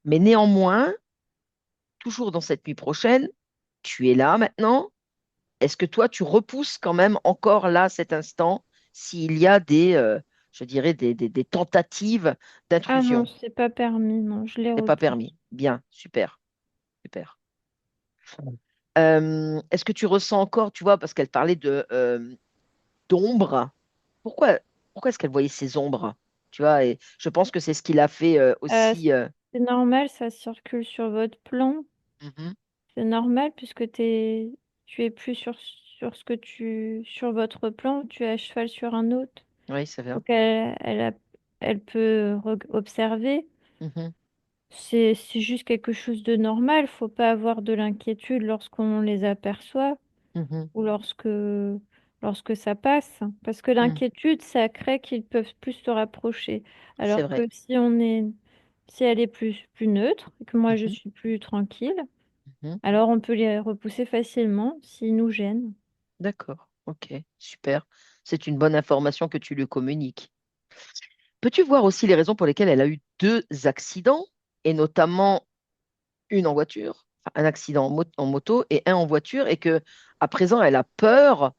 [SPEAKER 1] Mais néanmoins, toujours dans cette nuit prochaine, tu es là maintenant. Est-ce que toi, tu repousses quand même encore là, cet instant, s'il y a je dirais, des tentatives
[SPEAKER 3] Ah non,
[SPEAKER 1] d'intrusion?
[SPEAKER 3] c'est pas permis, non, je les
[SPEAKER 1] C'est pas
[SPEAKER 3] repousse.
[SPEAKER 1] permis. Bien, super, super. Est-ce que tu ressens encore, tu vois, parce qu'elle parlait d'ombre, pourquoi, pourquoi est-ce qu'elle voyait ces ombres? Tu vois, et je pense que c'est ce qui l'a fait
[SPEAKER 3] Euh,
[SPEAKER 1] aussi.
[SPEAKER 3] c'est normal, ça circule sur votre plan.
[SPEAKER 1] Mhm.
[SPEAKER 3] C'est normal puisque tu es plus sur votre plan, tu es à cheval sur un autre.
[SPEAKER 1] Oui, c'est vrai.
[SPEAKER 3] Donc elle peut observer.
[SPEAKER 1] Mhm,
[SPEAKER 3] C'est juste quelque chose de normal. Faut pas avoir de l'inquiétude lorsqu'on les aperçoit
[SPEAKER 1] mhm.
[SPEAKER 3] ou lorsque ça passe. Parce que
[SPEAKER 1] Mhm.
[SPEAKER 3] l'inquiétude, ça crée qu'ils peuvent plus se rapprocher.
[SPEAKER 1] C'est
[SPEAKER 3] Alors que
[SPEAKER 1] vrai.
[SPEAKER 3] si elle est plus neutre et que moi je
[SPEAKER 1] Mhm,
[SPEAKER 3] suis plus tranquille,
[SPEAKER 1] mhm.
[SPEAKER 3] alors on peut les repousser facilement s'ils nous gênent.
[SPEAKER 1] D'accord, ok, super. C'est une bonne information que tu lui communiques. Peux-tu voir aussi les raisons pour lesquelles elle a eu deux accidents, et notamment une en voiture, enfin, un accident en moto et un en voiture, et que à présent elle a peur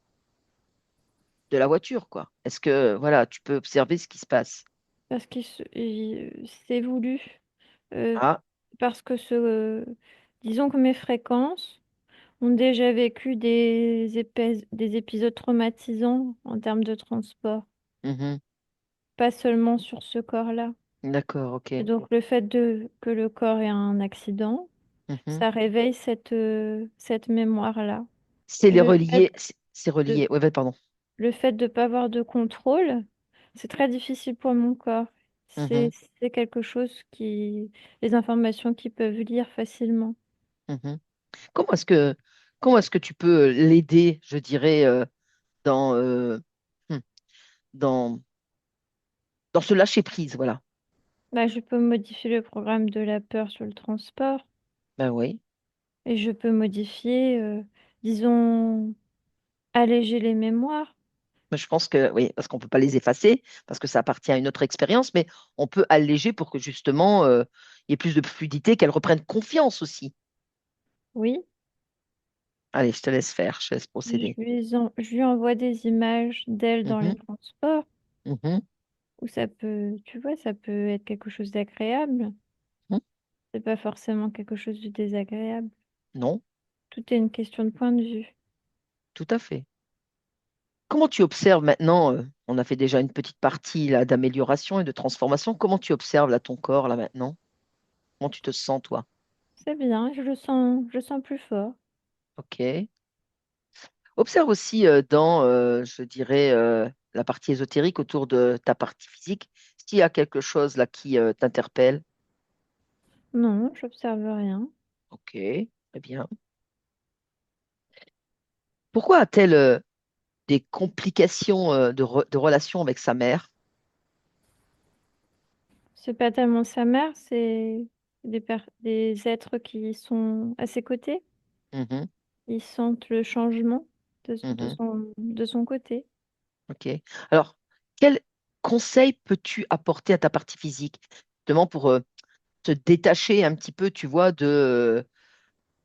[SPEAKER 1] de la voiture, quoi. Est-ce que voilà, tu peux observer ce qui se passe?
[SPEAKER 3] Parce que c'est voulu. Euh,
[SPEAKER 1] Ah,
[SPEAKER 3] parce que disons que mes fréquences ont déjà vécu des épisodes traumatisants en termes de transport,
[SPEAKER 1] mhm.
[SPEAKER 3] pas seulement sur ce corps-là.
[SPEAKER 1] D'accord,
[SPEAKER 3] Et
[SPEAKER 1] ok.
[SPEAKER 3] donc le fait que le corps ait un accident,
[SPEAKER 1] Mhm.
[SPEAKER 3] ça réveille cette mémoire-là.
[SPEAKER 1] C'est
[SPEAKER 3] Et
[SPEAKER 1] les relié, c'est
[SPEAKER 3] de,
[SPEAKER 1] relié. Ouais, ouais, pardon.
[SPEAKER 3] le fait de ne pas avoir de contrôle, c'est très difficile pour mon corps. C'est
[SPEAKER 1] Mhm,
[SPEAKER 3] c'est quelque chose les informations qui peuvent lire facilement.
[SPEAKER 1] mhm. Comment est-ce que, comment est-ce que tu peux l'aider, je dirais, dans, hmm, dans, dans ce lâcher-prise, voilà.
[SPEAKER 3] Bah, je peux modifier le programme de la peur sur le transport
[SPEAKER 1] Ben oui.
[SPEAKER 3] et je peux modifier, disons, alléger les mémoires.
[SPEAKER 1] Mais je pense que oui, parce qu'on ne peut pas les effacer, parce que ça appartient à une autre expérience, mais on peut alléger pour que justement il y ait plus de fluidité, qu'elle reprenne confiance aussi.
[SPEAKER 3] Oui,
[SPEAKER 1] Allez, je te laisse faire, je te laisse procéder.
[SPEAKER 3] je lui envoie des images d'elle dans les
[SPEAKER 1] Mhm,
[SPEAKER 3] transports
[SPEAKER 1] mhm,
[SPEAKER 3] où tu vois, ça peut être quelque chose d'agréable.
[SPEAKER 1] mhm.
[SPEAKER 3] C'est pas forcément quelque chose de désagréable.
[SPEAKER 1] Non,
[SPEAKER 3] Tout est une question de point de vue.
[SPEAKER 1] tout à fait. Comment tu observes maintenant, on a fait déjà une petite partie là d'amélioration et de transformation, comment tu observes là ton corps là maintenant? Comment tu te sens toi?
[SPEAKER 3] C'est bien, je le sens plus fort.
[SPEAKER 1] Ok. Observe aussi dans, je dirais, la partie ésotérique autour de ta partie physique, s'il y a quelque chose là qui t'interpelle.
[SPEAKER 3] Non, j'observe rien.
[SPEAKER 1] Ok, très bien. Pourquoi a-t-elle des complications de relation avec sa mère?
[SPEAKER 3] C'est pas tellement sa mère, c'est des êtres qui sont à ses côtés.
[SPEAKER 1] Mhm,
[SPEAKER 3] Ils sentent le changement
[SPEAKER 1] mhm.
[SPEAKER 3] de son côté.
[SPEAKER 1] Ok. Alors, quel conseil peux-tu apporter à ta partie physique, justement pour te détacher un petit peu, tu vois,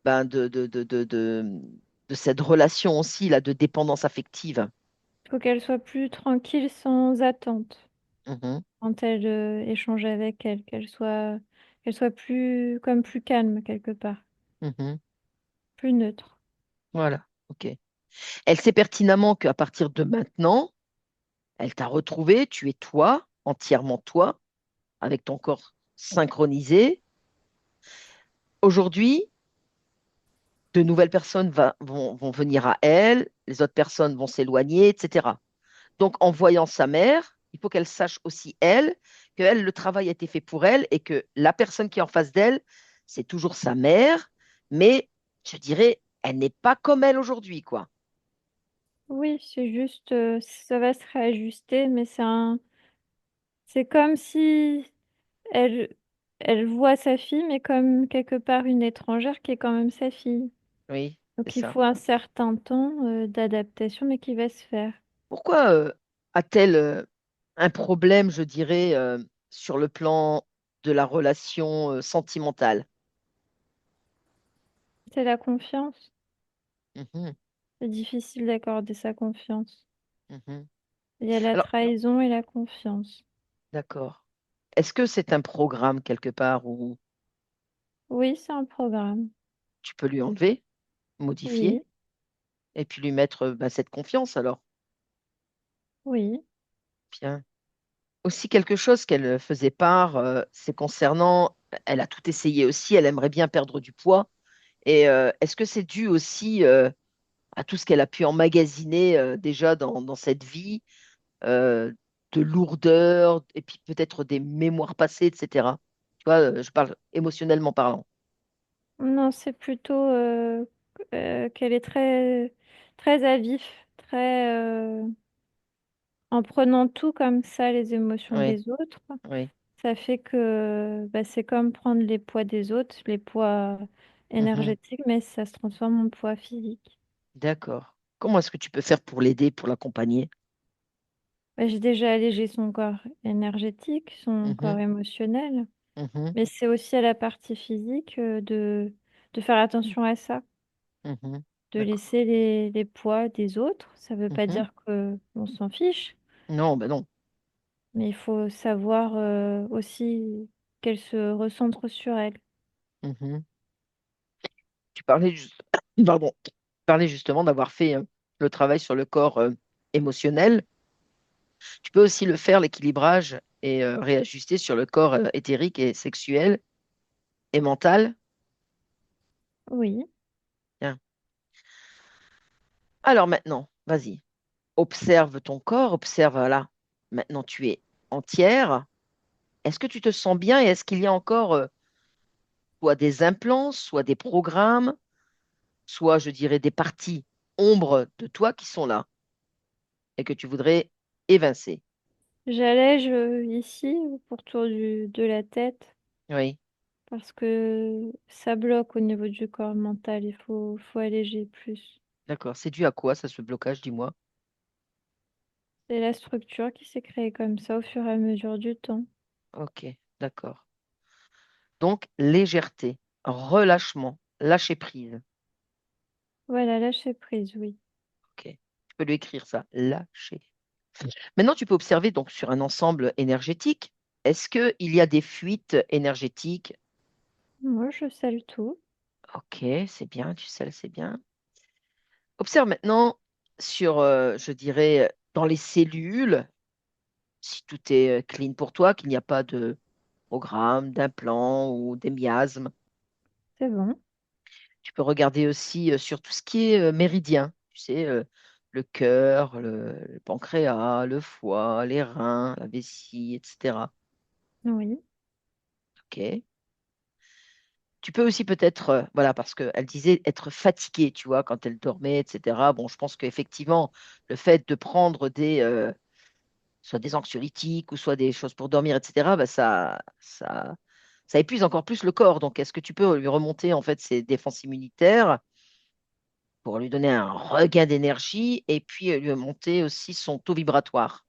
[SPEAKER 1] ben, de cette relation aussi là, de dépendance affective?
[SPEAKER 3] Il faut qu'elle soit plus tranquille sans attente
[SPEAKER 1] Mhm,
[SPEAKER 3] quand elle échange avec elle, qu'elle soit plus, comme plus calme quelque part,
[SPEAKER 1] mhm.
[SPEAKER 3] plus neutre.
[SPEAKER 1] Voilà. Ok. Elle sait pertinemment qu'à partir de maintenant, elle t'a retrouvé, tu es toi, entièrement toi, avec ton corps synchronisé. Aujourd'hui, de nouvelles personnes vont venir à elle, les autres personnes vont s'éloigner, etc. Donc, en voyant sa mère, il faut qu'elle sache aussi, elle, que elle, le travail a été fait pour elle et que la personne qui est en face d'elle, c'est toujours sa mère, mais je dirais, elle n'est pas comme elle aujourd'hui, quoi.
[SPEAKER 3] Oui, c'est juste, ça va se réajuster, mais c'est comme si elle, elle voit sa fille, mais comme quelque part une étrangère qui est quand même sa fille.
[SPEAKER 1] Oui, c'est
[SPEAKER 3] Donc il
[SPEAKER 1] ça.
[SPEAKER 3] faut un certain temps, d'adaptation, mais qui va se faire.
[SPEAKER 1] Pourquoi a-t-elle un problème, je dirais, sur le plan de la relation sentimentale?
[SPEAKER 3] C'est la confiance.
[SPEAKER 1] Mhm,
[SPEAKER 3] C'est difficile d'accorder sa confiance.
[SPEAKER 1] mhm.
[SPEAKER 3] Il y a la
[SPEAKER 1] Alors,
[SPEAKER 3] trahison et la confiance.
[SPEAKER 1] d'accord. Est-ce que c'est un programme quelque part où
[SPEAKER 3] Oui, c'est un programme.
[SPEAKER 1] tu peux lui enlever, modifier,
[SPEAKER 3] Oui,
[SPEAKER 1] et puis lui mettre ben, cette confiance alors?
[SPEAKER 3] oui.
[SPEAKER 1] Bien. Aussi quelque chose qu'elle faisait part, c'est concernant, elle a tout essayé aussi, elle aimerait bien perdre du poids. Et est-ce que c'est dû aussi à tout ce qu'elle a pu emmagasiner déjà dans cette vie, euh, de lourdeur, et puis peut-être des mémoires passées, etc. Tu vois, je parle émotionnellement parlant.
[SPEAKER 3] Non, c'est plutôt qu'elle est très à vif, très en prenant tout comme ça, les émotions
[SPEAKER 1] Oui,
[SPEAKER 3] des autres.
[SPEAKER 1] oui.
[SPEAKER 3] Ça fait que bah, c'est comme prendre les poids des autres, les poids
[SPEAKER 1] Mhm.
[SPEAKER 3] énergétiques, mais ça se transforme en poids physique.
[SPEAKER 1] D'accord. Comment est-ce que tu peux faire pour l'aider, pour l'accompagner?
[SPEAKER 3] Bah, j'ai déjà allégé son corps énergétique, son corps
[SPEAKER 1] Mhm,
[SPEAKER 3] émotionnel,
[SPEAKER 1] mhm,
[SPEAKER 3] mais c'est aussi à la partie physique de faire attention à ça,
[SPEAKER 1] mhm.
[SPEAKER 3] de
[SPEAKER 1] D'accord.
[SPEAKER 3] laisser les poids des autres. Ça ne veut pas
[SPEAKER 1] Mhm.
[SPEAKER 3] dire qu'on s'en fiche,
[SPEAKER 1] Non, ben non.
[SPEAKER 3] mais il faut savoir aussi qu'elle se recentre sur elle.
[SPEAKER 1] Mhm. Tu parlais juste, pardon, tu parlais justement d'avoir fait le travail sur le corps émotionnel. Tu peux aussi le faire, l'équilibrage, et réajuster sur le corps éthérique et sexuel et mental.
[SPEAKER 3] Oui,
[SPEAKER 1] Bien. Alors maintenant, vas-y, observe ton corps, observe là. Maintenant, tu es entière. Est-ce que tu te sens bien et est-ce qu'il y a encore soit des implants, soit des programmes, soit, je dirais, des parties ombres de toi qui sont là et que tu voudrais évincer?
[SPEAKER 3] j'allège ici, autour de la tête.
[SPEAKER 1] Oui,
[SPEAKER 3] Parce que ça bloque au niveau du corps mental, faut alléger plus.
[SPEAKER 1] d'accord. C'est dû à quoi, ça, ce blocage, dis-moi?
[SPEAKER 3] C'est la structure qui s'est créée comme ça au fur et à mesure du temps.
[SPEAKER 1] Ok, d'accord. Donc, légèreté, relâchement, lâcher prise.
[SPEAKER 3] Voilà, lâcher prise, oui.
[SPEAKER 1] Ok, tu peux lui écrire ça, lâcher. Maintenant, tu peux observer donc sur un ensemble énergétique. Est-ce qu'il y a des fuites énergétiques?
[SPEAKER 3] Moi, je salue tout.
[SPEAKER 1] Ok, c'est bien, tu sais, c'est bien. Observe maintenant sur, je dirais, dans les cellules, si tout est clean pour toi, qu'il n'y a pas de programme, d'implant ou des miasmes.
[SPEAKER 3] C'est bon.
[SPEAKER 1] Tu peux regarder aussi sur tout ce qui est méridien, tu sais, le cœur, le pancréas, le foie, les reins, la vessie, etc.
[SPEAKER 3] Oui.
[SPEAKER 1] Ok. Tu peux aussi peut-être, voilà, parce qu'elle disait être fatiguée, tu vois, quand elle dormait, etc. Bon, je pense qu'effectivement, le fait de prendre soit des anxiolytiques ou soit des choses pour dormir, etc., bah, ça épuise encore plus le corps. Donc, est-ce que tu peux lui remonter, en fait, ses défenses immunitaires pour lui donner un regain d'énergie et puis lui monter aussi son taux vibratoire.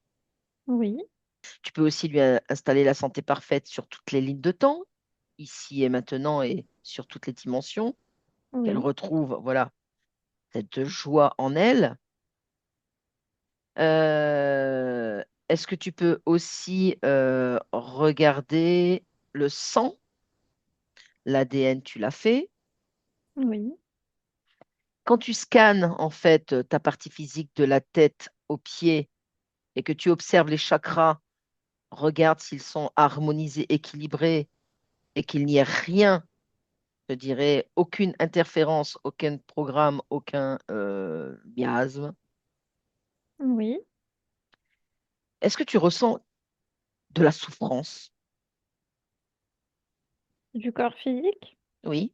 [SPEAKER 3] Oui,
[SPEAKER 1] Tu peux aussi lui installer la santé parfaite sur toutes les lignes de temps, ici et maintenant et sur toutes les dimensions, qu'elle
[SPEAKER 3] oui,
[SPEAKER 1] retrouve, voilà, cette joie en elle. Est-ce que tu peux aussi regarder le sang? L'ADN, tu l'as fait.
[SPEAKER 3] oui.
[SPEAKER 1] Quand tu scannes en fait ta partie physique de la tête aux pieds et que tu observes les chakras, regarde s'ils sont harmonisés, équilibrés et qu'il n'y ait rien, je dirais, aucune interférence, aucun programme, aucun miasme.
[SPEAKER 3] Oui,
[SPEAKER 1] Est-ce que tu ressens de la souffrance?
[SPEAKER 3] du corps physique?
[SPEAKER 1] Oui.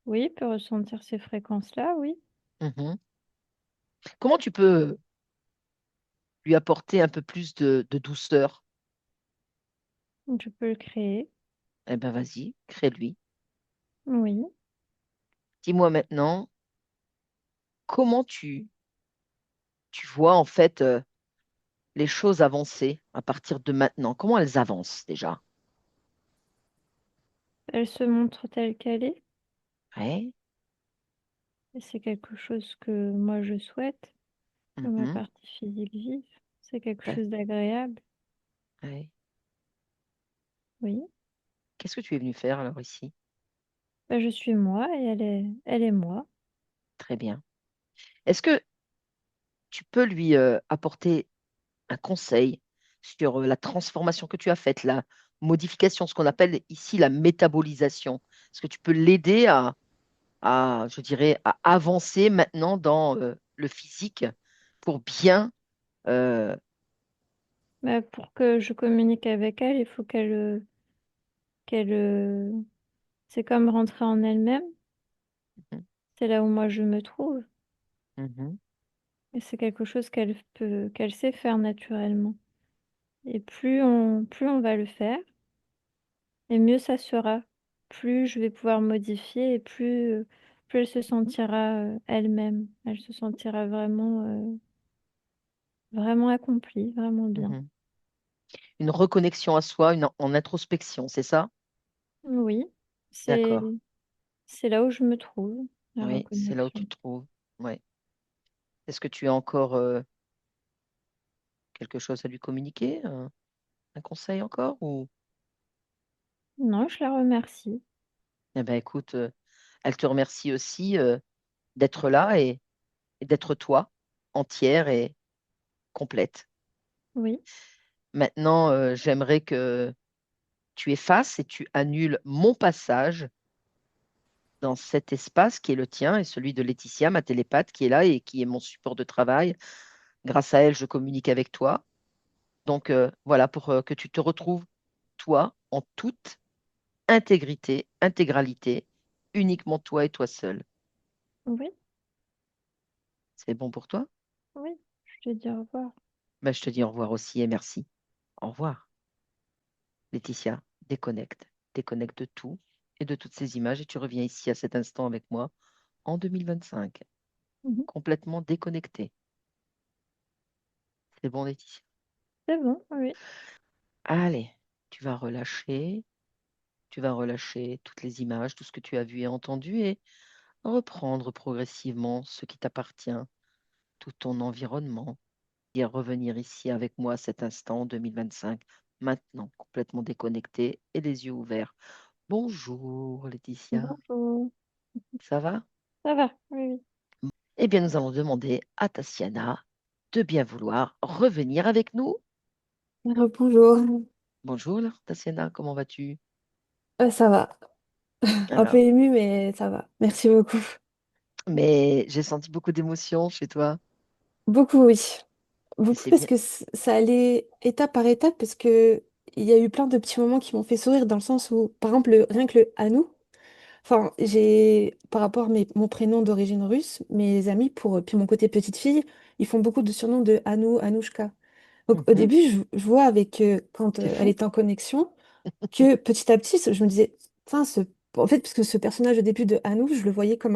[SPEAKER 3] Oui, peut ressentir ces fréquences-là, oui.
[SPEAKER 1] Mhm. Comment tu peux lui apporter un peu plus de douceur?
[SPEAKER 3] Je peux le créer.
[SPEAKER 1] Eh bien, vas-y, crée-lui.
[SPEAKER 3] Oui.
[SPEAKER 1] Dis-moi maintenant, comment tu vois en fait les choses avancer à partir de maintenant? Comment elles avancent déjà?
[SPEAKER 3] Elle se montre telle qu'elle est.
[SPEAKER 1] Ouais.
[SPEAKER 3] Et c'est quelque chose que moi je souhaite, que ma
[SPEAKER 1] Mhm.
[SPEAKER 3] partie physique vive. C'est quelque
[SPEAKER 1] Ouais.
[SPEAKER 3] chose d'agréable.
[SPEAKER 1] Ouais.
[SPEAKER 3] Oui.
[SPEAKER 1] Qu'est-ce que tu es venu faire alors ici?
[SPEAKER 3] Bah, je suis moi et elle est moi.
[SPEAKER 1] Très bien. Est-ce que tu peux lui apporter un conseil sur la transformation que tu as faite, la modification, ce qu'on appelle ici la métabolisation? Est-ce que tu peux l'aider je dirais, à avancer maintenant dans le physique pour bien... euh,
[SPEAKER 3] Bah, pour que je communique avec elle, il faut qu'elle, c'est comme rentrer en elle-même.
[SPEAKER 1] mhm,
[SPEAKER 3] C'est là où moi je me trouve.
[SPEAKER 1] mhm,
[SPEAKER 3] Et c'est quelque chose qu'elle sait faire naturellement. Et plus on va le faire, et mieux ça sera. Plus je vais pouvoir modifier et plus elle se sentira elle-même. Elle se sentira vraiment accomplie, vraiment bien.
[SPEAKER 1] mhm. Une reconnexion à soi, en introspection, c'est ça?
[SPEAKER 3] Oui, c'est
[SPEAKER 1] D'accord.
[SPEAKER 3] c'est là où je me trouve, la
[SPEAKER 1] Oui, c'est là où tu
[SPEAKER 3] reconnexion.
[SPEAKER 1] te trouves. Ouais. Est-ce que tu as encore quelque chose à lui communiquer? Un conseil encore ou...
[SPEAKER 3] Non, je la remercie.
[SPEAKER 1] Eh ben, écoute, elle te remercie aussi d'être là et d'être toi, entière et complète.
[SPEAKER 3] Oui,
[SPEAKER 1] Maintenant, j'aimerais que tu effaces et tu annules mon passage dans cet espace qui est le tien et celui de Laetitia, ma télépathe, qui est là et qui est mon support de travail. Grâce à elle, je communique avec toi. Donc, voilà, pour que tu te retrouves, toi, en toute intégrité, intégralité, uniquement toi et toi seul.
[SPEAKER 3] oui,
[SPEAKER 1] C'est bon pour toi?
[SPEAKER 3] oui. Je te dis au revoir.
[SPEAKER 1] Ben, je te dis au revoir aussi et merci. Au revoir. Laetitia, déconnecte. Déconnecte de tout et de toutes ces images et tu reviens ici à cet instant avec moi en 2025,
[SPEAKER 3] Mhm.
[SPEAKER 1] complètement déconnecté. C'est bon, Laetitia?
[SPEAKER 3] C'est bon, oui.
[SPEAKER 1] Allez, tu vas relâcher. Tu vas relâcher toutes les images, tout ce que tu as vu et entendu et reprendre progressivement ce qui t'appartient, tout ton environnement et revenir ici avec moi à cet instant 2025, maintenant complètement déconnecté et les yeux ouverts. Bonjour Laetitia,
[SPEAKER 3] Bonjour.
[SPEAKER 1] ça va?
[SPEAKER 3] Ça va, oui, oui.
[SPEAKER 1] Eh bien, nous allons demander à Tatiana de bien vouloir revenir avec nous.
[SPEAKER 2] Bonjour.
[SPEAKER 1] Bonjour Tatiana, comment vas-tu?
[SPEAKER 2] Ça va. Un peu
[SPEAKER 1] Alors,
[SPEAKER 2] émue, mais ça va. Merci beaucoup.
[SPEAKER 1] mais j'ai senti beaucoup d'émotions chez toi
[SPEAKER 2] Beaucoup, oui.
[SPEAKER 1] et
[SPEAKER 2] Beaucoup
[SPEAKER 1] c'est
[SPEAKER 2] parce
[SPEAKER 1] bien.
[SPEAKER 2] que ça allait étape par étape, parce que il y a eu plein de petits moments qui m'ont fait sourire dans le sens où, par exemple, rien que le à nous. Enfin, j'ai, par rapport à mon prénom d'origine russe, mes amis, puis mon côté petite fille, ils font beaucoup de surnoms de Anou, Anouchka. Donc au
[SPEAKER 1] Mhm,
[SPEAKER 2] début, je vois avec, quand
[SPEAKER 1] c'est
[SPEAKER 2] elle
[SPEAKER 1] fou.
[SPEAKER 2] était en connexion, que petit à petit, je me disais, enfin, en fait, parce que ce personnage au début de Anou, je le voyais comme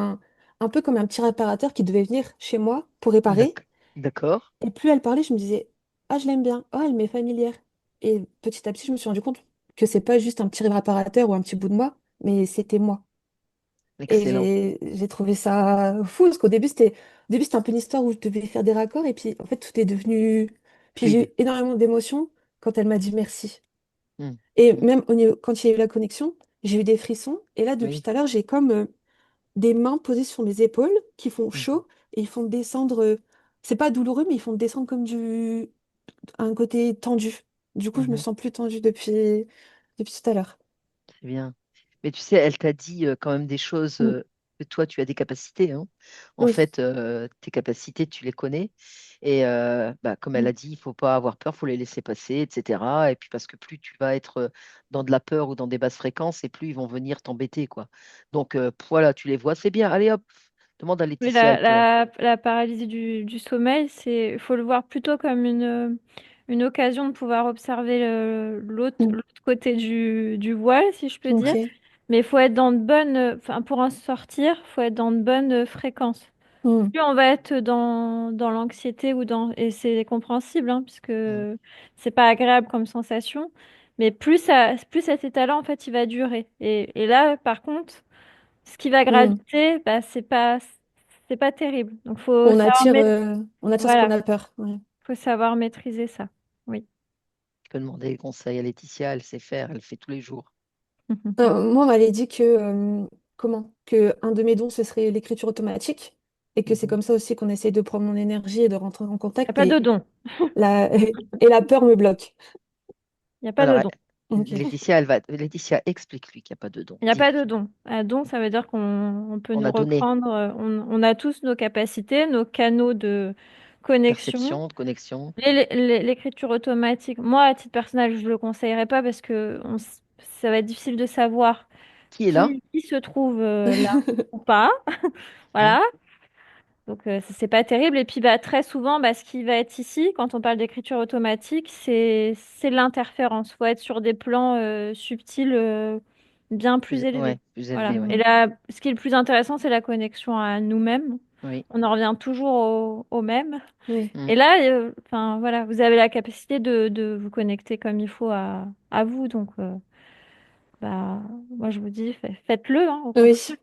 [SPEAKER 2] un peu comme un petit réparateur qui devait venir chez moi pour réparer.
[SPEAKER 1] D'accord.
[SPEAKER 2] Et plus elle parlait, je me disais, ah, je l'aime bien, oh, elle m'est familière. Et petit à petit, je me suis rendu compte que c'est pas juste un petit réparateur ou un petit bout de moi, mais c'était moi. Et
[SPEAKER 1] Excellent.
[SPEAKER 2] j'ai trouvé ça fou, parce au début, c'était un peu une histoire où je devais faire des raccords, et puis en fait, tout est devenu. Puis j'ai
[SPEAKER 1] Fluide.
[SPEAKER 2] eu énormément d'émotions quand elle m'a dit merci.
[SPEAKER 1] Hmm.
[SPEAKER 2] Et même quand il y a eu la connexion, j'ai eu des frissons. Et là, depuis
[SPEAKER 1] Oui.
[SPEAKER 2] tout à l'heure, j'ai comme des mains posées sur mes épaules qui font
[SPEAKER 1] Mhm.
[SPEAKER 2] chaud et ils font descendre. C'est pas douloureux, mais ils font descendre comme un côté tendu. Du coup, je me
[SPEAKER 1] Mhm.
[SPEAKER 2] sens plus tendue depuis tout à l'heure.
[SPEAKER 1] C'est bien. Mais tu sais, elle t'a dit quand même des choses
[SPEAKER 2] Mm.
[SPEAKER 1] que toi, tu as des capacités, hein. En
[SPEAKER 2] Oui.
[SPEAKER 1] fait, tes capacités, tu les connais. Et bah, comme elle
[SPEAKER 2] Mm.
[SPEAKER 1] a dit, il faut pas avoir peur, faut les laisser passer, etc. Et puis parce que plus tu vas être dans de la peur ou dans des basses fréquences, et plus ils vont venir t'embêter, quoi. Donc voilà, tu les vois, c'est bien. Allez hop, demande à
[SPEAKER 3] Mais
[SPEAKER 1] Laetitia, elle te...
[SPEAKER 3] la paralysie du sommeil, faut le voir plutôt comme une occasion de pouvoir observer
[SPEAKER 2] Mm.
[SPEAKER 3] l'autre côté du voile, si je peux dire.
[SPEAKER 2] Ok.
[SPEAKER 3] Mais il faut être dans de bonnes, enfin, pour en sortir, faut être dans de bonnes fréquences.
[SPEAKER 2] Mm.
[SPEAKER 3] Plus on va être dans l'anxiété et c'est compréhensible, hein, puisque
[SPEAKER 1] Mm.
[SPEAKER 3] c'est pas agréable comme sensation, mais plus cet état-là, en fait, il va durer. Et là, par contre, ce qui va
[SPEAKER 2] Mm.
[SPEAKER 3] graviter, bah, c'est pas terrible. Donc, faut savoir,
[SPEAKER 2] On attire ce qu'on
[SPEAKER 3] voilà,
[SPEAKER 2] a peur. Ouais.
[SPEAKER 3] faut savoir maîtriser ça. Oui.
[SPEAKER 1] Tu peux demander conseil à Laetitia, elle sait faire, elle fait tous les jours.
[SPEAKER 2] Moi, on m'avait dit que un de mes dons, ce serait l'écriture automatique, et que c'est
[SPEAKER 1] Mhm.
[SPEAKER 2] comme ça aussi qu'on essaye de prendre mon énergie et de rentrer en
[SPEAKER 3] Il n'y a
[SPEAKER 2] contact,
[SPEAKER 3] pas de
[SPEAKER 2] mais
[SPEAKER 3] don.
[SPEAKER 2] la peur me bloque.
[SPEAKER 3] Il n'y a pas de
[SPEAKER 1] Alors,
[SPEAKER 3] don.
[SPEAKER 2] Ok.
[SPEAKER 1] Laetitia, explique-lui qu'il n'y a pas de don.
[SPEAKER 3] Il n'y a pas de
[SPEAKER 1] Dis-lui.
[SPEAKER 3] don. Un don, ça veut dire qu'on peut
[SPEAKER 1] On
[SPEAKER 3] nous
[SPEAKER 1] a donné
[SPEAKER 3] reprendre. On a tous nos capacités, nos canaux de connexion.
[SPEAKER 1] perception, de connexion.
[SPEAKER 3] L'écriture automatique, moi, à titre personnel, je ne le conseillerais pas parce que ça va être difficile de savoir
[SPEAKER 1] Qui est là?
[SPEAKER 3] qui se trouve là ou pas.
[SPEAKER 1] Hein.
[SPEAKER 3] Voilà. Donc, c'est pas terrible. Et puis, bah, très souvent, bah, ce qui va être ici, quand on parle d'écriture automatique, c'est l'interférence. Il faut être sur des plans subtils bien plus élevés.
[SPEAKER 1] Ouais, plus
[SPEAKER 3] Voilà.
[SPEAKER 1] élevé, ouais.
[SPEAKER 3] Et
[SPEAKER 2] Mm.
[SPEAKER 3] là, ce qui est le plus intéressant, c'est la connexion à nous-mêmes.
[SPEAKER 1] Oui.
[SPEAKER 3] On en revient toujours au même.
[SPEAKER 2] Oui.
[SPEAKER 1] Mm.
[SPEAKER 3] Et là, enfin, voilà, vous avez la capacité de vous connecter comme il faut à vous. Donc, bah, moi, je vous dis, faites-le, hein, au
[SPEAKER 2] Oui.
[SPEAKER 3] contraire.